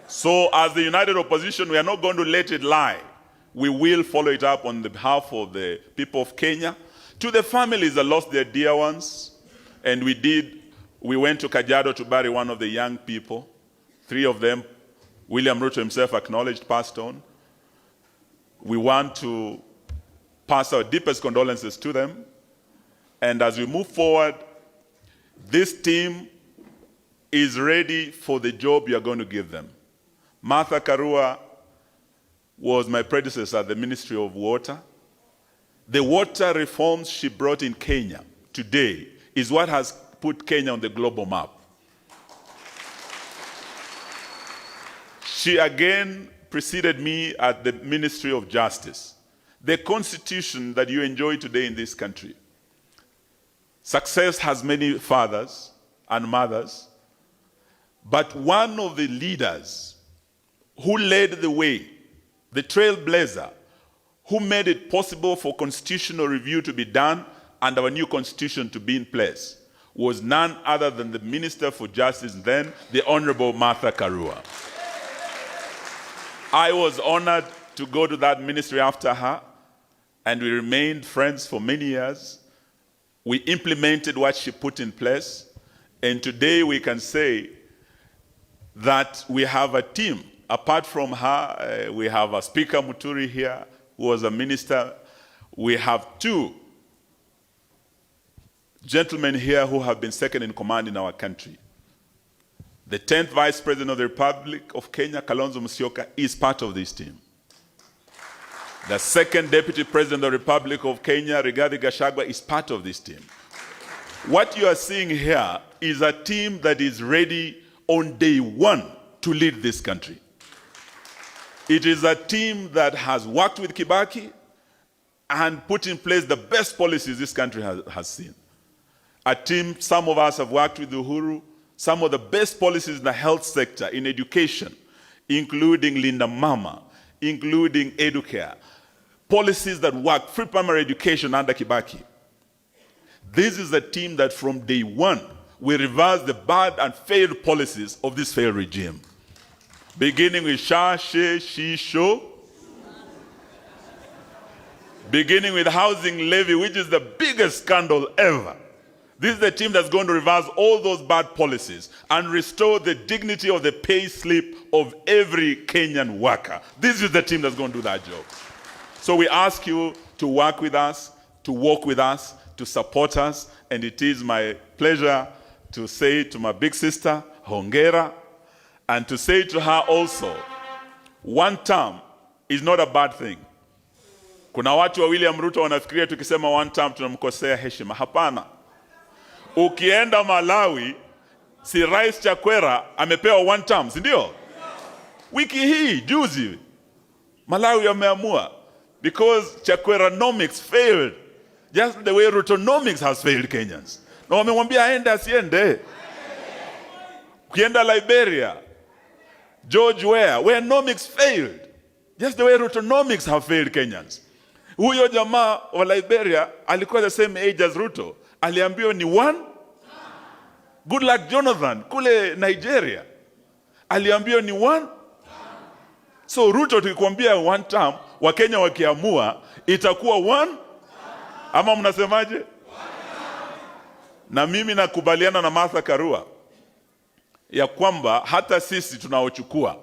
So as the united opposition, we are not going to let it lie. We will follow it up on the behalf of the people of Kenya. To the families that lost their dear ones, and we went to Kajiado to bury one of the young people. 3 of them, William Ruto himself acknowledged, passed on. We want to pass our deepest condolences to them. And as we move forward, this team is ready for the job you are going to give them. Martha Karua was my predecessor at the Ministry of Water. The water reforms she brought in Kenya today is what has put Kenya on the global map. She again preceded me at the Ministry of Justice. The constitution that you enjoy today in this country. Success has many fathers and mothers, but one of the leaders who led the way, the trailblazer, who made it possible for constitutional review to be done and our new constitution to be in place, was none other than the Minister for Justice then, the Honorable Martha Karua. I was honored to go to that ministry after her, and we remained friends for many years. We implemented what she put in place, and today we can say that we have a team. Apart from her, we have a Speaker Muturi here, who was a minister. We have two gentlemen here who have been second in command in our country. The 10th Vice President of the Republic of Kenya, Kalonzo Musyoka, is part of this team. The second Deputy President of the Republic of Kenya, Rigathi Gachagua, is part of this team. What you are seeing here is a team that is ready on day one to lead this country. It is a team that has worked with Kibaki and put in place the best policies this country has seen. A team, some of us have worked with Uhuru, some of the best policies in the health sector, in education, including Linda Mama, including Educare, policies that work, free primary education under Kibaki. This is a team that from day one will reverse the bad and failed policies of this failed regime. Beginning with Sha, She, She, Sho. Beginning with housing levy, which is the biggest scandal ever. This is the team that's going to reverse all those bad policies and restore the dignity of the pay slip of every Kenyan worker. This is the team that's going to do that job. So we ask you to work with us, to walk with us, to support us, and it is my pleasure to say to my big sister, Hongera, and to say to her also, one term is not a bad thing. Kuna watu wa William Ruto wanafikiria tukisema one term tunamkosea heshima. Hapana. Ukienda Malawi, si Rais Chakwera amepewa one term, si ndio? Wiki hii, juzi, Malawi wameamua. Because Chakweranomics failed, just the way Rutonomics has failed Kenyans. Na wamemwambia aende asiende. Ukienda Liberia, George where nomics failed, just the way Rutonomics have failed Kenyans. Huyo jamaa wa Liberia alikuwa the same age as Ruto. Aliambiwa ni one. Good luck Jonathan kule Nigeria. Aliambiwa ni one. So Ruto tukikwambia one term, Wakenya wakiamua itakuwa one. Ama mnasemaje? Na mimi nakubaliana na Martha Karua ya kwamba hata sisi tunaochukua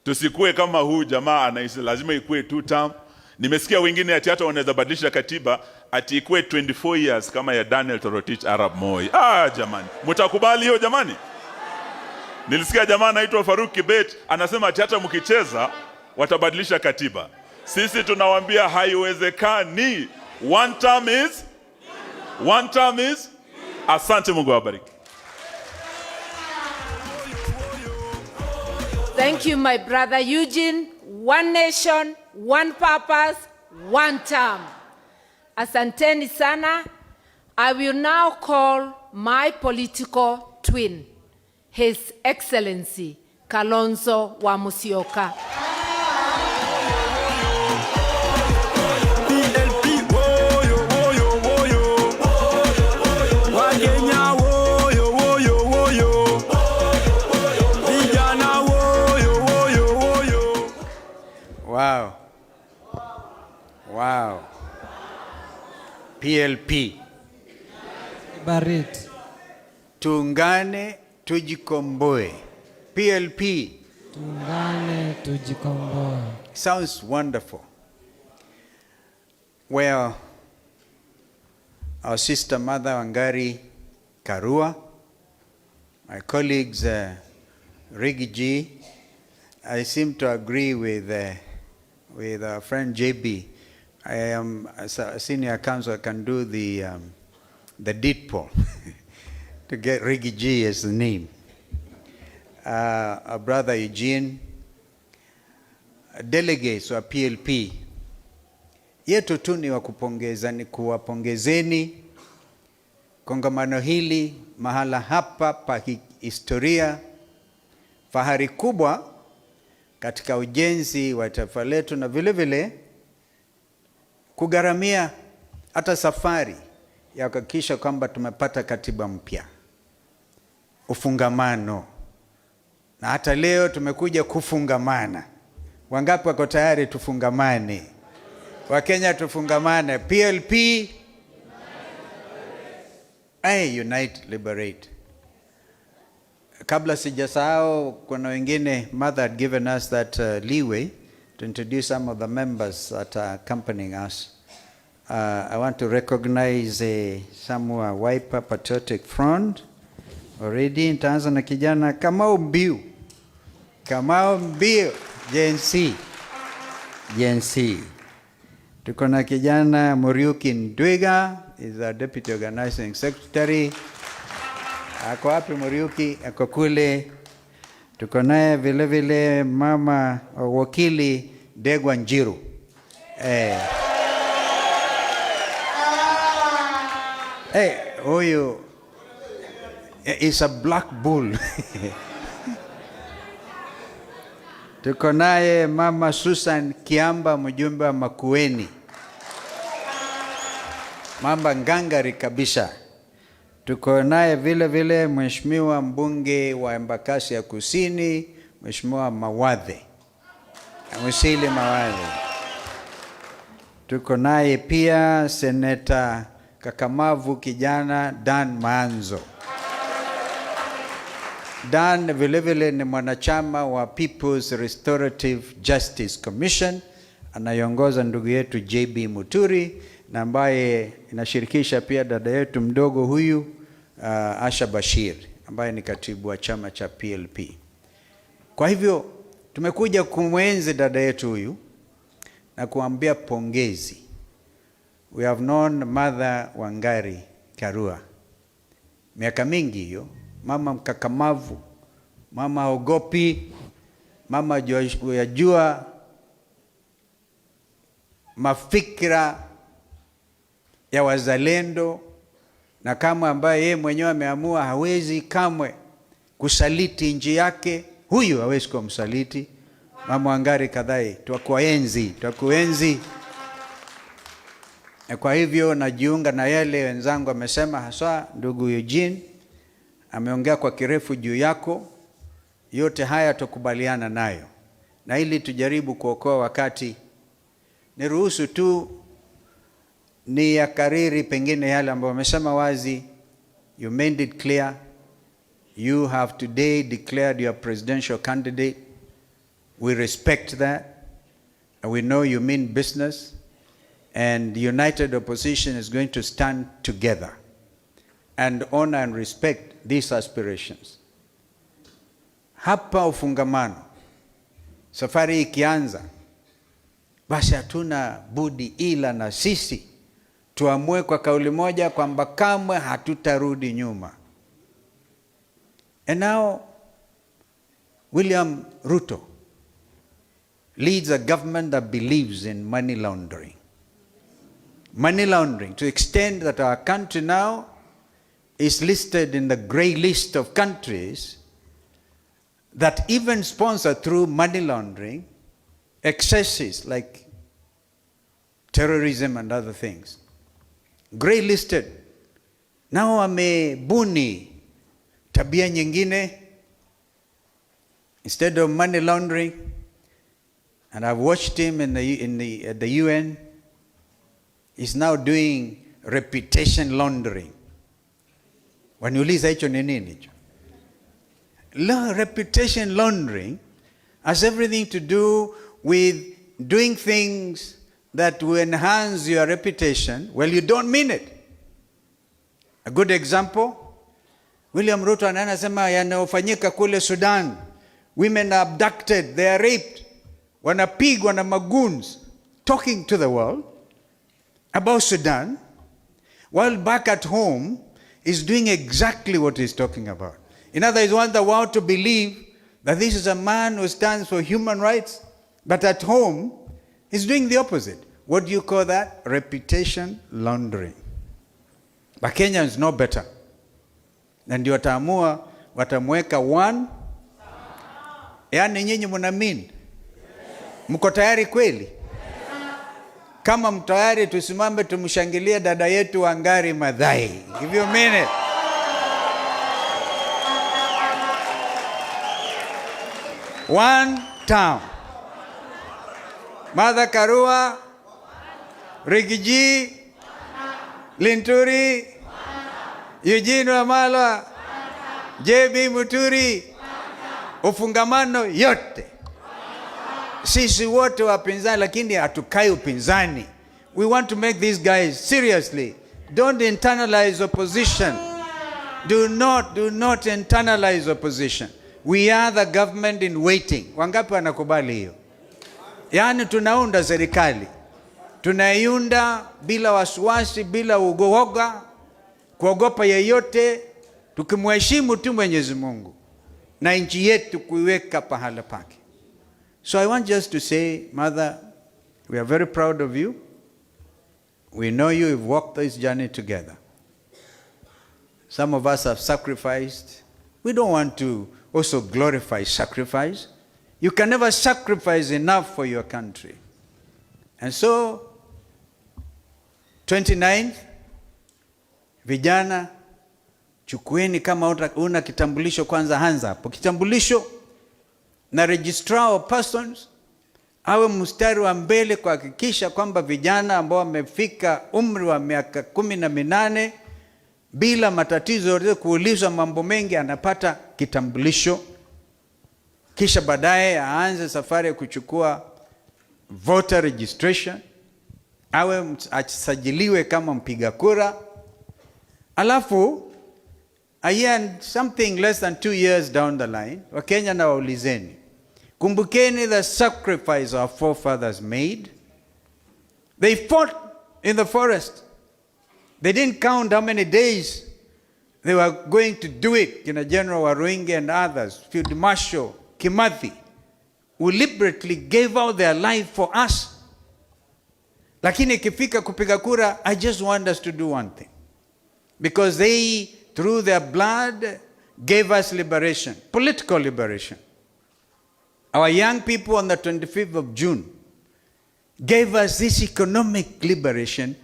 tusikue kama huu jamaa anaisi lazima ikue 2 term. Nimesikia wengine ati hata wanaweza badilisha katiba ati ikue 24 years kama ya Daniel Toroitich Arap Moi. Jamani, mtakubali hiyo jamani? Nilisikia jamaa anaitwa Faruk Kibet anasema ati hata mkicheza watabadilisha katiba. Sisi tunawaambia haiwezekani. One term is asante, Mungu awabariki. Thank you, my brother Eugene. One nation, one purpose, one term. Asanteni sana. I will now call my political twin, His Excellency Kalonzo wa Musyoka. Wow. Wow. PLP. Barit. Tuungane tujikomboe. PLP. Tuungane tujikomboe. Sounds wonderful. Well, our sister Mother Wangari Karua, my colleagues Rigathi, I seem to agree with our friend JB. I am, as a senior counsel, I can do the deed poll to get Rigathi as the name. Our brother Eugene, delegates wa PLP, yetu tu ni wakupongeza, ni kuwapongezeni kongamano hili mahala hapa pa historia, fahari kubwa katika ujenzi wa taifa letu, na vile vile kugaramia hata safari ya kuhakikisha kwamba tumepata katiba mpya, ufungamano, na hata leo tumekuja kufungamana. Wangapi wako tayari tufungamane? Wakenya tufungamane. PLP. Unite, liberate. Kabla sijasahau, kuna wengine, Mother had given us that leeway to introduce some of the members that are accompanying us. I want to recognize some who are Wiper Patriotic Front. Already nitaanza na kijana Kamau Mbiu. Kamau Mbiu, Gen C. Tuko na kijana Muriuki Ndwiga, is our Deputy Organizing Secretary. Ako wapi Muriuki? Ako kule. Tuko naye vile vile mama wakili Degwa Njiru. Huyu is a black bull. Tuko naye mama Susan Kiamba, mjumbe wa Makueni. Mama ngangari kabisa. Tuko naye vile vile mheshimiwa mbunge wa Embakasi ya Kusini, mheshimiwa Mawadhe. Musili Mawadhe. Tuko naye pia seneta kakamavu kijana Dan Maanzo. Dan vile vile ni mwanachama wa People's Restorative Justice Commission, anaiongoza ndugu yetu JB Muturi, na ambaye inashirikisha pia dada yetu mdogo huyu Asha Bashir, ambaye ni katibu wa chama cha PLP. Kwa hivyo tumekuja kumwenzi dada yetu huyu na kuambia pongezi. We have known Mother Wangari Karua miaka mingi hiyo, mama mkakamavu, mama haogopi, mama yajua mafikra ya wazalendo, na kama ambaye yeye mwenyewe ameamua hawezi kamwe kusaliti nchi yake, huyu hawezi kuwa msaliti. Mama Wangari Kadhai, twakuenzi. Kwa hivyo najiunga na yale wenzangu amesema, hasa ndugu Eugene ameongea kwa kirefu juu yako. Yote haya tukubaliana nayo, na ili tujaribu kuokoa wakati, niruhusu tu ni ya kariri pengine yale ambayo wamesema wazi. You made it clear. You have today declared your presidential candidate. We respect that. And we know you mean business. And the united opposition is going to stand together and honor and respect these aspirations. Hapa ufungamano, safari ikianza, basi hatuna budi ila na sisi tuamue kwa kauli moja kwamba kamwe hatutarudi nyuma. And now William Ruto leads a government that believes in money laundering. Money laundering to the extent that our country now is listed in the grey list of countries that even sponsor through money laundering excesses like terrorism and other things. Grey listed. Now amebuni tabia nyingine. Instead of money laundering, and I've watched him at the UN, he's now doing reputation laundering. Waniuliza hicho ni nini hicho? Reputation laundering has everything to do with doing things that will enhance your reputation. Well, you don't mean it. A good example, William Ruto anasema yanayofanyika kule Sudan. Women are abducted, they are raped, wanapigwa na magoons, talking to the world about Sudan, while back at home is doing exactly what he's talking about. In other words, he wants the world to believe that this is a man who stands for human rights, but at home he's doing the opposite. What do you call that? Reputation laundering. But Kenyans know better. Na ndio watamweka one. Yaani nyinyi mnaamini? Mko tayari kweli? Kama mko tayari, tusimame tumshangilie dada yetu Wangari Maathai. Give you a minute. One town. Mother Karua, Rigathi, Linturi, Eugene Wamalwa, JB Muturi, ufungamano yote. Sisi wote wapinzani, lakini hatukai upinzani. We want to make these guys seriously. Don't internalize opposition. Do not internalize opposition. We are the government in waiting. Wangapi wanakubali hiyo? Yaani tunaunda serikali. Tunaiunda bila wasiwasi, bila uoga, kuogopa yeyote, tukimheshimu tu Mwenyezi Mungu na nchi yetu kuiweka pahala pake. So I want just to say, Mother, we are very proud of you. We know you have walked this journey together. Some of us have sacrificed. We don't want to also glorify sacrifice. You can never sacrifice enough for your country. And so, 29th, vijana, chukueni kama una kitambulisho kwanza hanza hapo. Kitambulisho na registrar of persons awe mstari wa mbele kuhakikisha kwamba vijana ambao wamefika umri wa miaka 18 bila matatizo yote, kuulizwa mambo mengi, anapata kitambulisho. Kisha baadaye aanze safari ya kuchukua voter registration, awe asajiliwe kama mpiga kura. Alafu a year and something less than 2 years down the line, Wakenya na waulizeni, kumbukeni the sacrifice our forefathers made. They fought in the forest. They didn't count how many days they were going to do it. General Waruingi and others, Field Marshal Kimathi, who deliberately gave out their life for us. Lakini ikifika kupiga kura, I just want us to do one thing. Because they, through their blood, gave us liberation, political liberation. Our young people on the 25th of June gave us this economic liberation,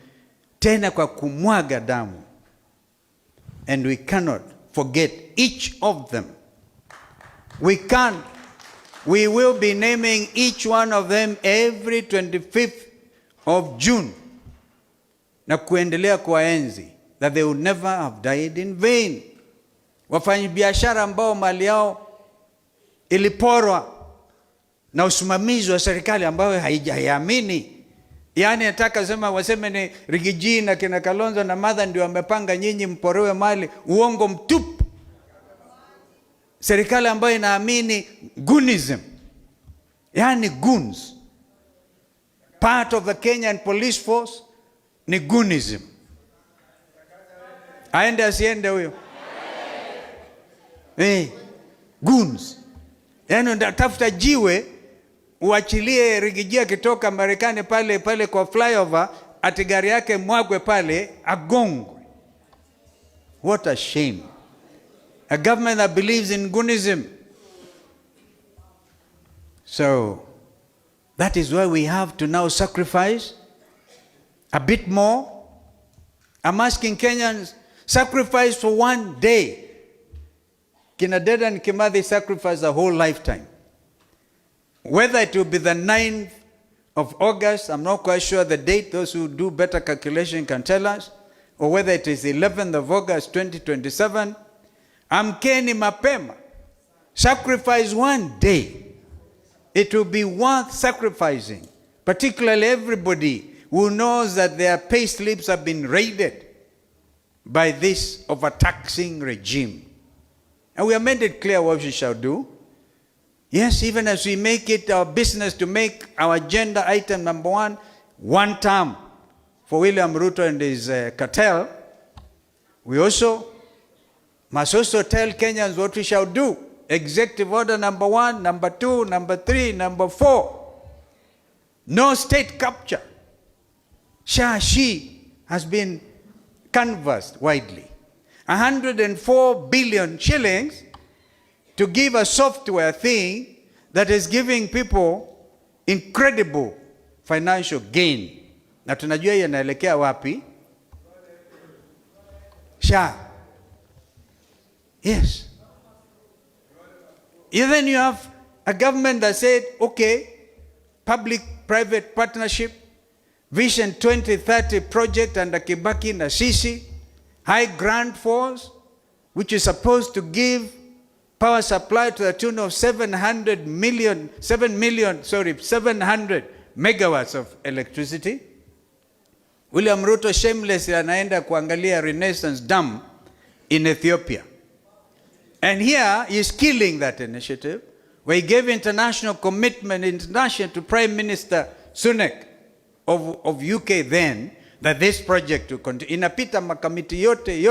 tena kwa kumwaga damu. And we cannot forget each of them. We can't. We will be naming each one of them every 25th of June. Na kuendelea kuwaenzi, that they would never have died in vain. Wafanyabiashara ambao mali yao iliporwa na usimamizi wa serikali ambayo haijaamini. Yaani nataka sema waseme ni Rigathi na kina Kalonzo na Mother ndio wamepanga nyinyi mporowe mali. Uongo mtupu. Serikali ambayo inaamini goonism. Yaani goons. Part of the Kenyan police force ni goonism. Aende asiende huyo? Goons. Yaani unatafuta jiwe uachilie Rigathi akitoka Marekani pale kwa flyover, ati gari yake mwagwe pale agongwe. What a shame. A government that believes in goonism. So that is why we have to now sacrifice a bit more. I'm asking Kenyans, sacrifice for one day. Kina Deda and Kimathi sacrificed a whole lifetime. Whether it will be the 9th of August, I'm not quite sure the date, those who do better calculation can tell us, or whether it is 11th of August 2027, amkeni mapema. Sacrifice one day. It will be worth sacrificing, particularly everybody who knows that their pay slips have been raided by this overtaxing regime. And we have made it clear what we shall do. Yes, even as we make it our business to make our agenda item number 1 term for William Ruto and his cartel, we also must also tell Kenyans what we shall do. Executive order number 1, number 2, number 3, number 4. No state capture. She has been canvassed widely. 104 billion shillings to give a software thing that is giving people incredible financial gain. Na tunajua yanaelekea wapi? SHA. Yes. And then you have a government that said, okay, public-private partnership, Vision 2030 project under Kibaki na sisi, High Grand Force, which is supposed to give power supply to the tune of 700 megawatts of electricity. William Ruto shamelessly anaenda kuangalia Renaissance Dam in Ethiopia. And here he is killing that initiative, where he gave international commitment to Prime Minister Sunak of UK then, that this project will continue. Inapita makamiti yote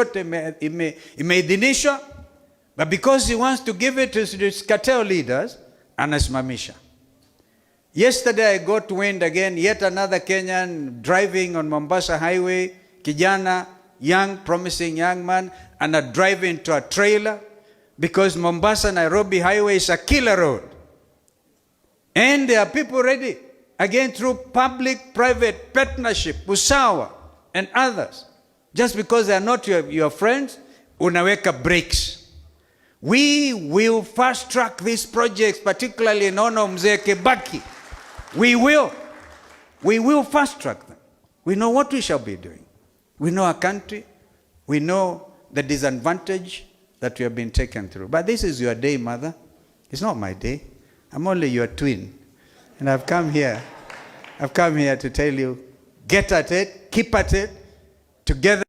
imeidhinishwa, but because he wants to give it to his cartel leaders, anasimamisha. Yesterday I got wind again, yet another Kenyan driving on Mombasa Highway, kijana, young, promising young man, and driving to a trailer, because Mombasa-Nairobi Highway is a killer road. And there are people ready, again through public-private partnership, Usawa and others. Just because they are not your friends, unaweka brakes. We will fast-track these projects, particularly in honor of Mzee Kibaki. We will fast-track them. We know what we shall be doing. We know our country. We know the disadvantage that we have been taken through. But this is your day, Mother. It's not my day. I'm only your twin. And I've come here to tell you, get at it, keep at it, together.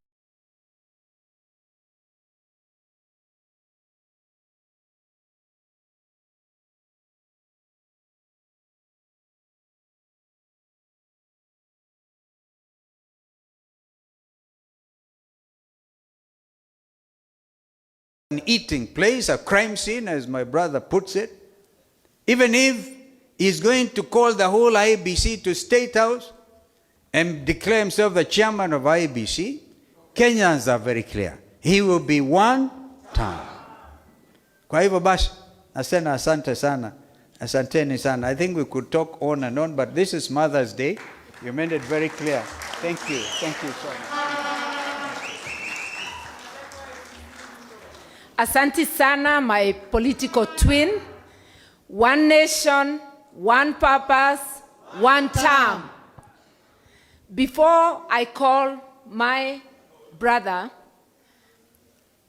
An eating place, a crime scene, as my brother puts it. Even if he's going to call the whole IEBC to State House and declare himself the chairman of IEBC, Kenyans are very clear. He will be one term. Kwa hivyo basi, nasema asante sana. Asanteni sana. I think we could talk on and on, but this is Mother's Day. You made it very clear. Thank you. Thank you so much. Asante sana, my political twin. One nation, one purpose, one term. Before I call my brother,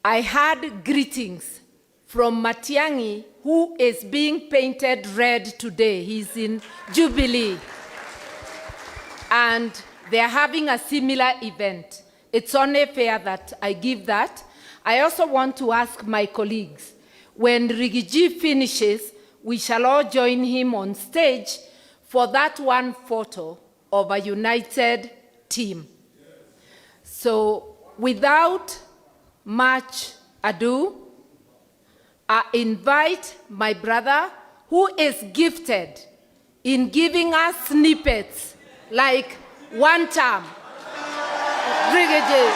I had greetings from Matiang'i, who is being painted red today. He's in Jubilee. And they're having a similar event. It's only fair that I give that. I also want to ask my colleagues, when Rigathi finishes, we shall all join him on stage for that one photo of a united team. So without much ado, I invite my brother, who is gifted in giving us snippets like one term. Rigathi.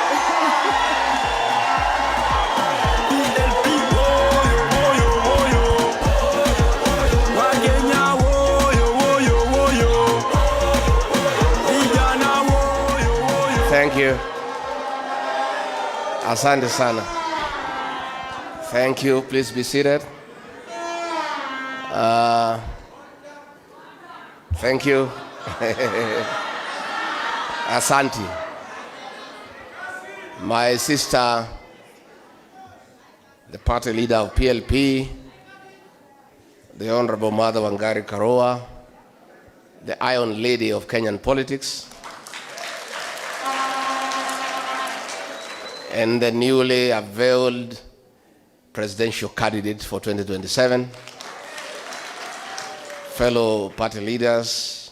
Thank you. Asante sana. Thank you. Please be seated. Thank you. Asante. My sister, the party leader of PLP, the Honorable Mother Wangari Karua, the Iron Lady of Kenyan politics, and the newly unveiled presidential candidate for 2027, fellow party leaders,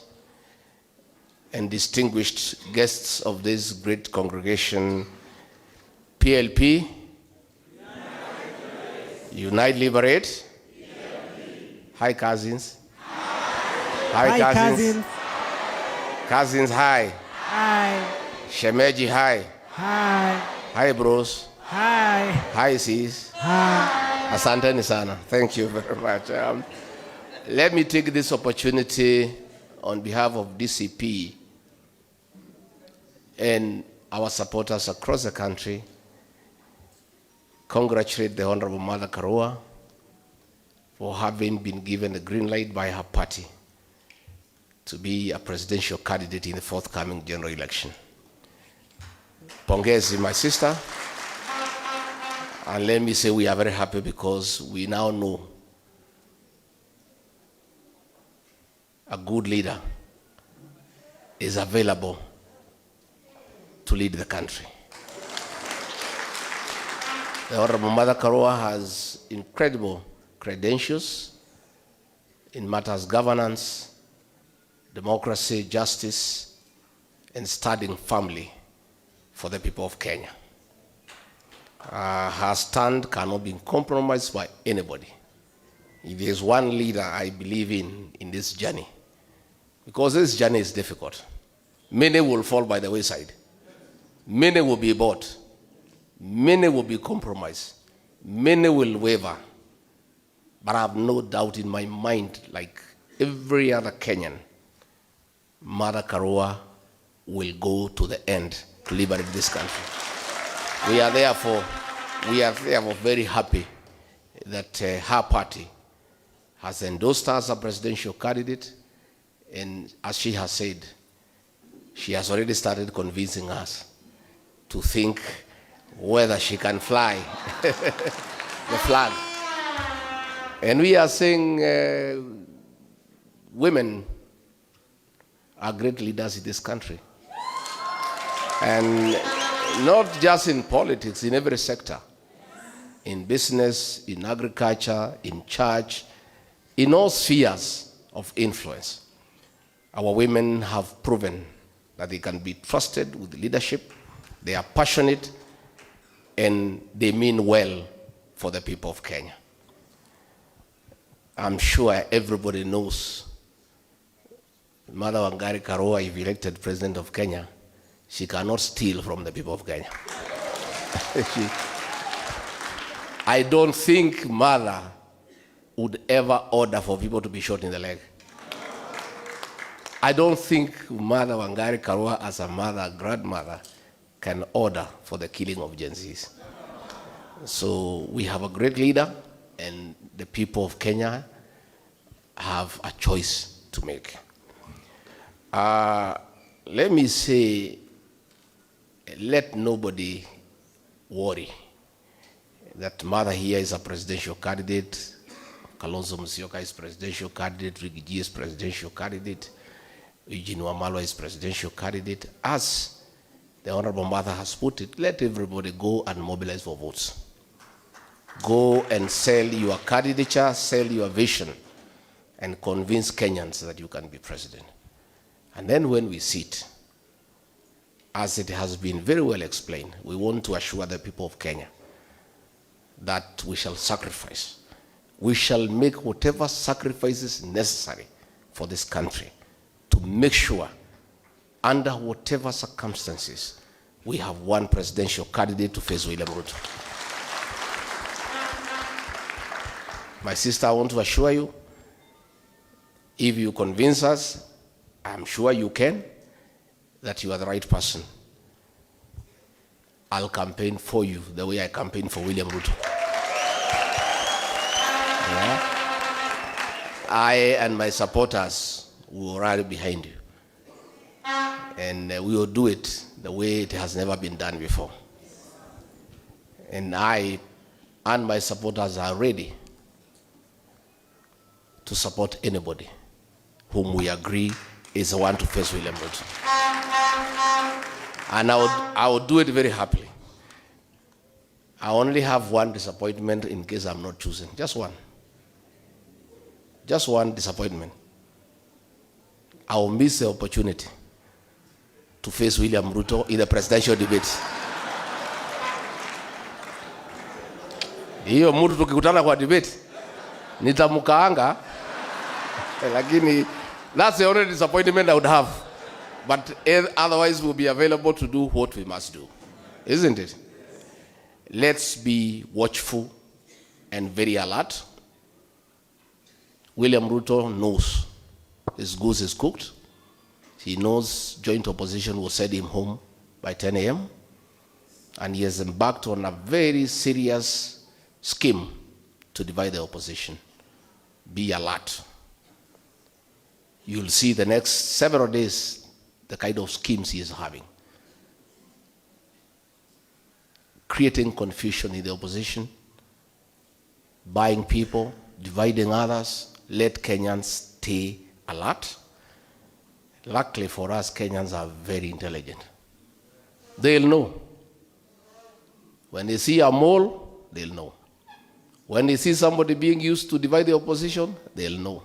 and distinguished guests of this great congregation, PLP, Unite Liberate, hi cousins, hi cousins, cousins hi, shemeji hi, hi bros, hi sis, asanteni sana. Thank you very much. Let me take this opportunity on behalf of DCP and our supporters across the country, congratulate the Honorable Mother Karua for having been given the green light by her party to be a presidential candidate in the forthcoming general election. Pongezi, my sister. And let me say we are very happy because we now know a good leader is available to lead the country. The Honorable Mother Karua has incredible credentials in matters governance, democracy, justice, and studying family for the people of Kenya. Her stand cannot be compromised by anybody. If there's one leader I believe in this journey, because this journey is difficult. Many will fall by the wayside. Many will be bought. Many will be compromised. Many will waver. But I have no doubt in my mind, like every other Kenyan, Mother Karua will go to the end to liberate this country. We are therefore very happy that her party has endorsed her as a presidential candidate, and as she has said, she has already started convincing us to think whether she can fly the flag. And we are saying women are great leaders in this country. And not just in politics, in every sector. In business, in agriculture, in church, in all spheres of influence. Our women have proven that they can be trusted with leadership, they are passionate, and they mean well for the people of Kenya. I'm sure everybody knows Mother Wangari Karua, if elected president of Kenya, she cannot steal from the people of Kenya. I don't think Mother would ever order for people to be shot in the leg. I don't think Mother Wangari Karua, as a mother, grandmother, can order for the killing of Gen Zs. So we have a great leader, and the people of Kenya have a choice to make. Let me say, let nobody worry that Mother here is a presidential candidate, Kalonzo Musyoka is presidential candidate, Rigathi is presidential candidate, Eugene Wamalwa is presidential candidate. As the Honorable Mother has put it, let everybody go and mobilize for votes. Go and sell your candidature, sell your vision, and convince Kenyans that you can be president. And then when we sit, as it has been very well explained, we want to assure the people of Kenya that we shall sacrifice. We shall make whatever sacrifices necessary for this country to make sure, under whatever circumstances, we have one presidential candidate to face William Ruto. My sister, I want to assure you, if you convince us, I'm sure you can, that you are the right person. I'll campaign for you the way I campaigned for William Ruto. Yeah. I and my supporters will rally behind you. And we will do it the way it has never been done before. And I and my supporters are ready to support anybody whom we agree is the one to face William Ruto. And I would do it very happily. I only have one disappointment in case I'm not chosen. Just one. Just one disappointment. I will miss the opportunity to face William Ruto in the presidential debate. Hiyo mtu tukikutana kwa debate nitamkaanga, lakini that's the only disappointment I would have. But otherwise we'll be available to do what we must do. Isn't it? Let's be watchful and very alert. William Ruto knows his goose is cooked. He knows joint opposition will send him home by 10 a.m. And he has embarked on a very serious scheme to divide the opposition. Be alert. you'll see the next several days the kind of schemes he is having. Creating confusion in the opposition, buying people, dividing others. Let Kenyans stay alert. Luckily for us, Kenyans are very intelligent. They'll know. When they see a mole, they'll know. When they see somebody being used to divide the opposition, they'll know.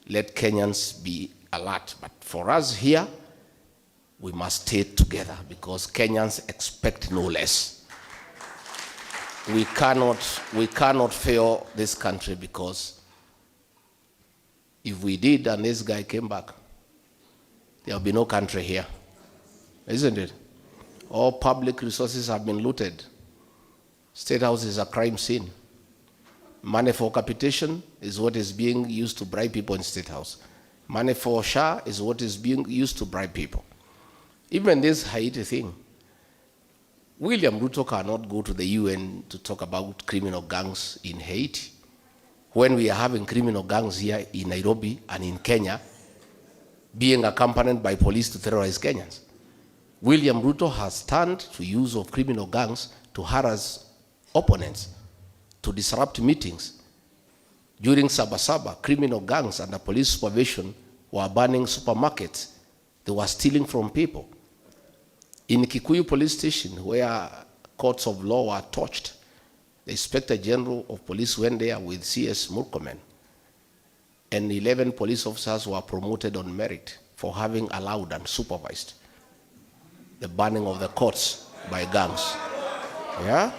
Let Kenyans be alert. But for us here, we must stay together because Kenyans expect no less. We cannot fail this country because if we did and this guy came back, there will be no country here. Isn't it? All public resources have been looted. State House is a crime scene. Money for capitation is what is being used to bribe people in State House. Money for SHA is what is being used to bribe people. Even this Haiti thing, William Ruto cannot go to the UN to talk about criminal gangs in Haiti when we are having criminal gangs here in Nairobi and in Kenya being accompanied by police to terrorize Kenyans. William Ruto has turned to use of criminal gangs to harass opponents, to disrupt meetings. During Sabasaba, criminal gangs under police supervision were burning supermarkets. They were stealing from people. In Kikuyu police station, where courts of law were torched, the Inspector General of Police went there with CS Murkomen, and 11 police officers were promoted on merit for having allowed and supervised the burning of the courts by gangs. Yeah?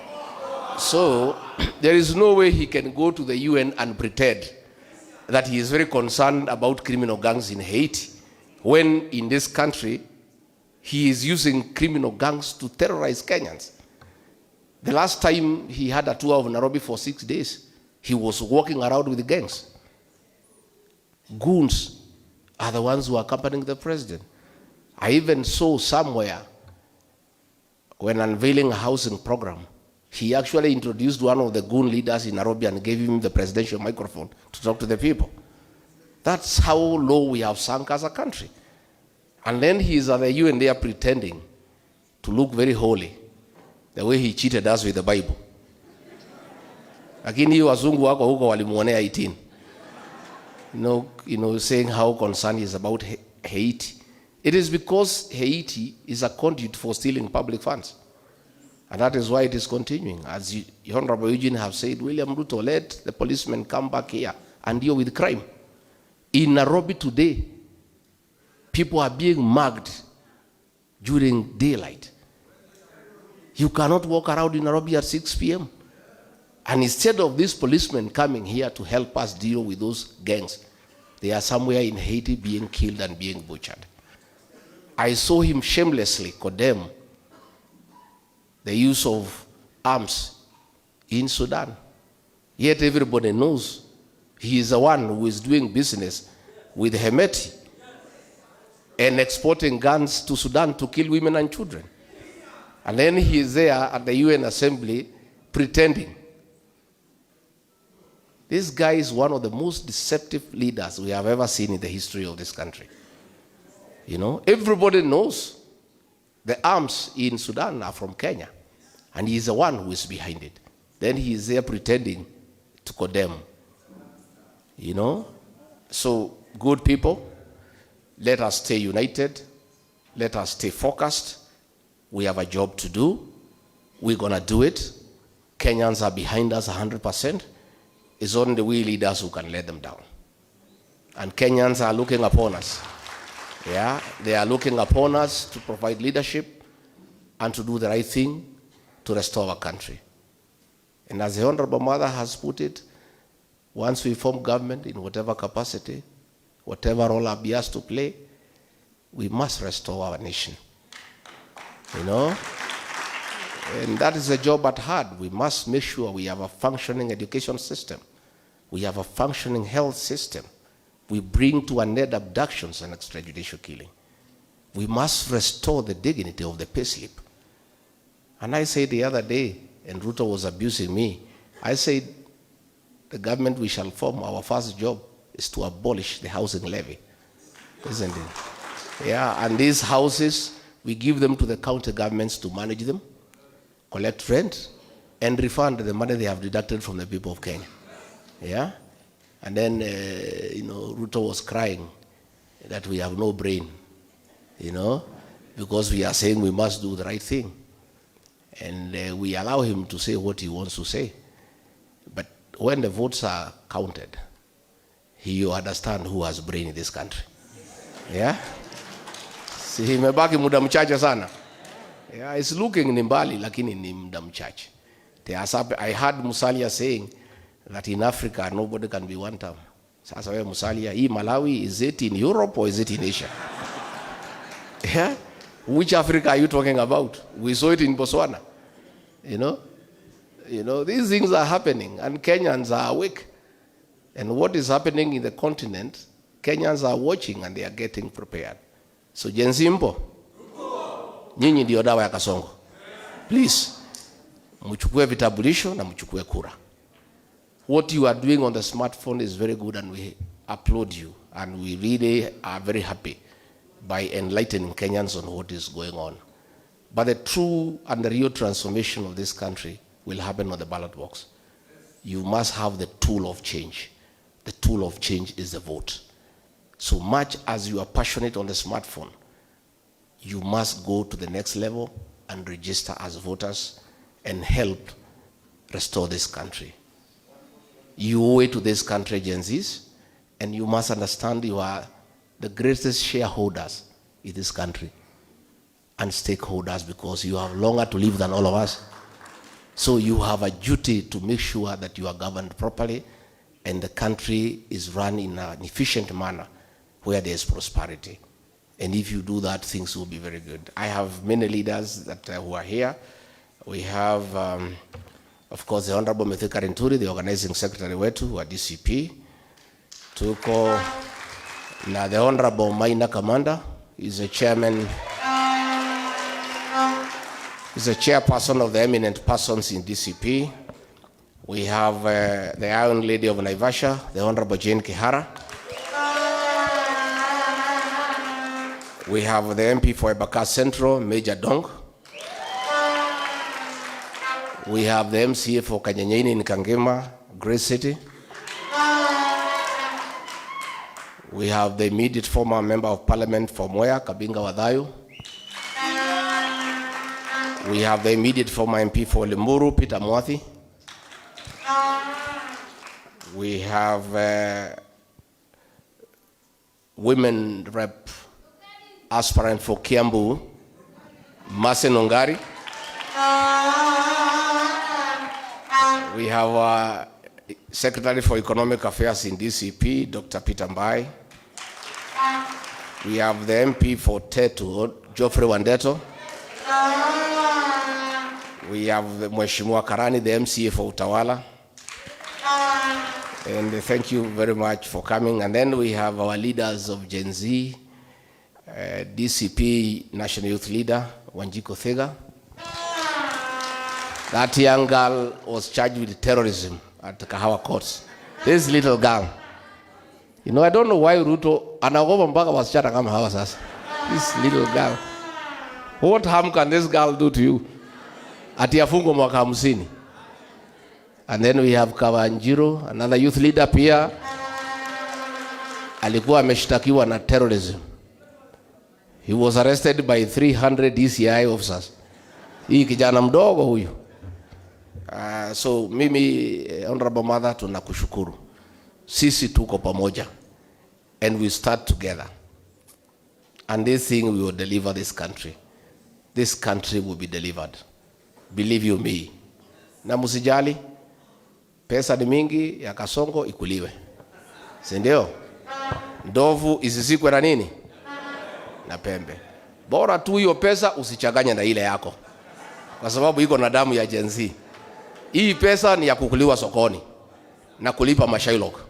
So there is no way he can go to the UN and pretend that he is very concerned about criminal gangs in Haiti when in this country he is using criminal gangs to terrorize Kenyans. The last time he had a tour of Nairobi for 6 days, he was walking around with gangs. Goons are the ones who are accompanying the president. I even saw somewhere when unveiling a housing program, he actually introduced one of the goon leaders in Nairobi and gave him the presidential microphone to talk to the people. That's how low we have sunk as a country. And then he is at the UN there pretending to look very holy, the way he cheated us with the Bible. Lakini hiyo wazungu wako huko walimuonea 18. Saying how concerned he is about Haiti. It is because Haiti is a conduit for stealing public funds. And that is why it is continuing. As Honorable Eugene have said, William Ruto, let the policemen come back here and deal with crime. In Nairobi today, people are being mugged during daylight. You cannot walk around in Nairobi at 6 p.m. And instead of these policemen coming here to help us deal with those gangs, they are somewhere in Haiti being killed and being butchered. I saw him shamelessly condemn the use of arms in Sudan. Yet everybody knows he is the one who is doing business with Hemeti and exporting guns to Sudan to kill women and children. And then he is there at the UN Assembly pretending. This guy is one of the most deceptive leaders we have ever seen in the history of this country. Everybody knows the arms in Sudan are from Kenya, and he is the one who is behind it. Then he is there pretending to condemn. So, good people, let us stay united. Let us stay focused. We have a job to do. We're going to do it. Kenyans are behind us 100%. It's only we leaders who can let them down. And Kenyans are looking upon us. Yeah, they are looking upon us to provide leadership and to do the right thing to restore our country. And as the Honorable Mother has put it, once we form government in whatever capacity, whatever role our be asked to play, we must restore our nation. And that is the job at hand. We must make sure we have a functioning education system. We have a functioning health system. We bring to an end abductions and extrajudicial killing. We must restore the dignity of the payslip. And I said the other day, and Ruto was abusing me, I said, the government we shall form, our first job is to abolish the housing levy isn't it? Yeah, and these houses, we give them to the county governments to manage them, collect rent, and refund the money they have deducted from the people of Kenya. Yeah? And then, Ruto was crying that we have no brain, because we are saying we must do the right thing. And we allow him to say what he wants to say. But when the votes are counted, you understand who has brain in this country. Yeah? Si imebaki muda mchache sana. Yeah, it's looking ni mbali lakini ni muda mchache. I heard Musalia saying that in Africa nobody can be one term. Sasa wewe Musalia, hii Malawi, is it in Europe or is it in Asia? Yeah? Which Africa are you talking about? We saw it in Botswana. These things are happening and Kenyans are awake. And what is happening in the continent, Kenyans are watching and they are getting prepared. So Gen Z mpo, nyinyi ndio dawa ya Kasongo. Please, mchukue vitambulisho na mchukue kura. What you are doing on the smartphone is very good and we applaud you. And we really are very happy by enlightening Kenyans on what is going on. But the true and the real transformation of this country will happen on the ballot box. You must have the tool of change. The tool of change is the vote. So much as you are passionate on the smartphone, you must go to the next level and register as voters and help restore this country. You owe it to this country, Gen Zs, and you must understand you are the greatest shareholders in this country and stakeholders because you have longer to live than all of us. So you have a duty to make sure that you are governed properly and the country is run in an efficient manner where there is prosperity. And if you do that, things will be very good. I have many leaders that who are here. We have, of course, the Honorable Mithika Rinturi, the organizing secretary wetu wa DCP. Tuko na the Honorable Maina Kamanda, is a chairman, is a chairperson of the eminent persons in DCP. We have the Iron Lady of Naivasha, the Honorable Jane Kihara. We have the MP for Ebaka Central, Major Dong. We have the MCA for Kanyenyeini in Kangema, Grace City. We have the immediate former member of parliament for Moya, Kabinga Wadayo. We have the immediate former MP for Limuru, Peter Mwathi. We have women rep aspirant for Kiambu, Mase Nongari. We have our Secretary for Economic Affairs in DCP, Dr. Peter Mbai. We have the MP for Tetu, Geoffrey Wandeto. We have the Mheshimiwa Karani, the MCA for Utawala. And thank you very much for coming. And then we have our leaders of Gen Z, DCP National Youth Leader, Wanjiko Thega. That young girl was charged with terrorism at Kahawa courts. This little girl. I don't know why Ruto anagopa mpaka wasichana kama hawa sasa. This little girl. What harm can this girl do to you? Ati afungwe mwaka 50. And then we have Kawanjiro, another youth leader pia. Alikuwa ameshtakiwa na terrorism. He was arrested by 300 DCI officers. Hii kijana mdogo huyu. So mimi, Honorable Mother, tunakushukuru. Sisi tuko pamoja. And we start together. And this thing we will deliver this country. This country will be delivered. Believe you me. Na musijali, pesa ni mingi ya Kasongo ikuliwe. Si ndio? Ndovu isisikwe na nini? Na pembe. Bora tu hiyo pesa usichanganye na ile yako. Kwa sababu iko na damu ya Gen Z. Hii pesa ni ya kukuliwa sokoni na kulipa mashailok.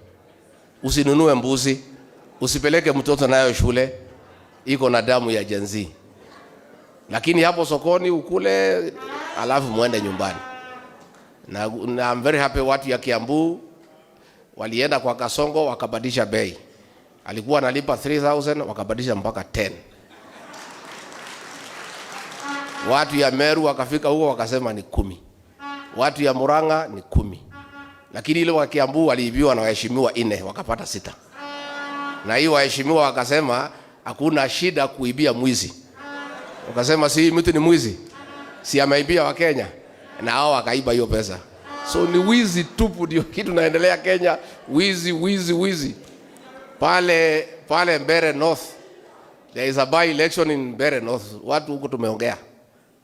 Usinunue mbuzi, usipeleke mtoto nayo shule, iko na damu ya Gen Z. Lakini hapo sokoni ukule alafu muende nyumbani. Na I'm very happy watu ya Kiambu walienda kwa Kasongo wakabadilisha bei. alikuwa analipa 3,000 wakabadilisha mpaka 10. Watu ya Meru wakafika huko wakasema ni 10. Watu ya Murang'a ni 10. Lakini ile wa Kiambu waliibiwa na waheshimiwa 4 wakapata 6. Na hiyo waheshimiwa wakasema hakuna shida kuibia mwizi. Wakasema si mtu ni mwizi, si ameibia wa Kenya, na hao wakaiba hiyo pesa. So ni wizi tupu ndio kitu naendelea Kenya, wizi. Pale Mbeere North, there is a by election in Mbeere North. Watu huko tumeongea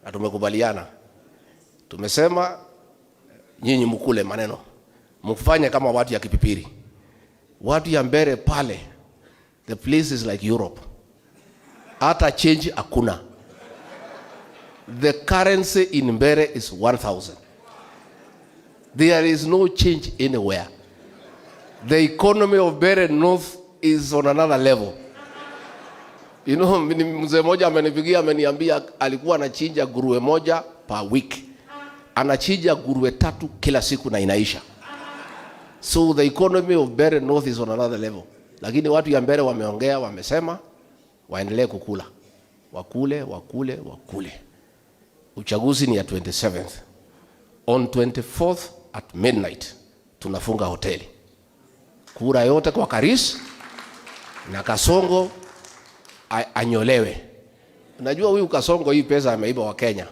na tumekubaliana. Tumesema nyinyi mkule maneno, mfanye kama watu ya Kipipiri. Watu ya Mbeere pale, the place is like Europe. Hata change hakuna. The currency in Mbeere is 1,000. There is no change anywhere. The economy of Mbeere North is on another level. You know, mzee moja amenipigia ameniambia alikuwa anachinja nguruwe moja per week. Anachinja nguruwe 3 kila siku na inaisha. So the economy of Mbeere North is on another level. Lakini watu ya Mbeere wameongea, wamesema waendelee kukula. Wakule. Uchaguzi ni ya 27th. On 24th at midnight tunafunga hoteli. Kura yote kwa Karis na Kasongo anyolewe. Unajua huyu Kasongo hii pesa ameiba wa Kenya.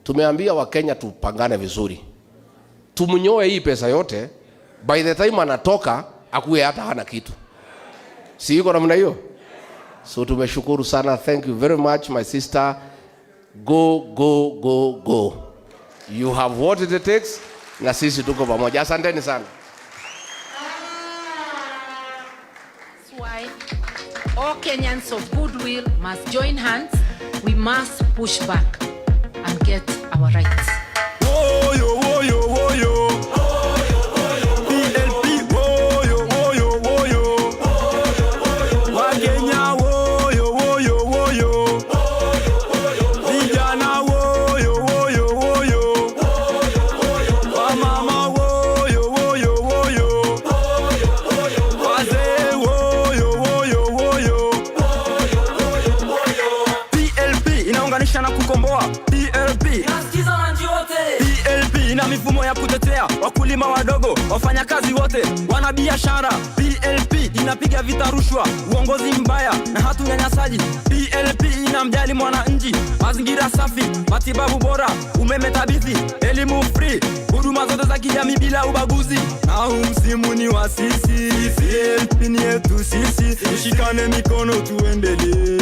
Tumeambia wa Kenya tupangane vizuri. Tumnyoe hii pesa yote, by the time anatoka akuwe hata hana kitu. Si yuko namna hiyo? So tumeshukuru sana. Thank you very much my sister. Go. You have what it takes, na sisi tuko pamoja. Asanteni sana. That's why all Kenyans of goodwill must join hands. We must push back and get our rights. Mifumo ya kutetea wakulima wadogo, wafanya kazi wote, wana biashara. PLP inapiga vita rushwa, uongozi mbaya na hatu nyanyasaji. PLP inamjali mwananchi, mazingira safi, matibabu bora, umeme thabiti, elimu free, huduma zote za kijamii bila ubaguzi. Na huu msimu ni wa sisi, PLP ni yetu sisi, tushikane mikono tuendelee.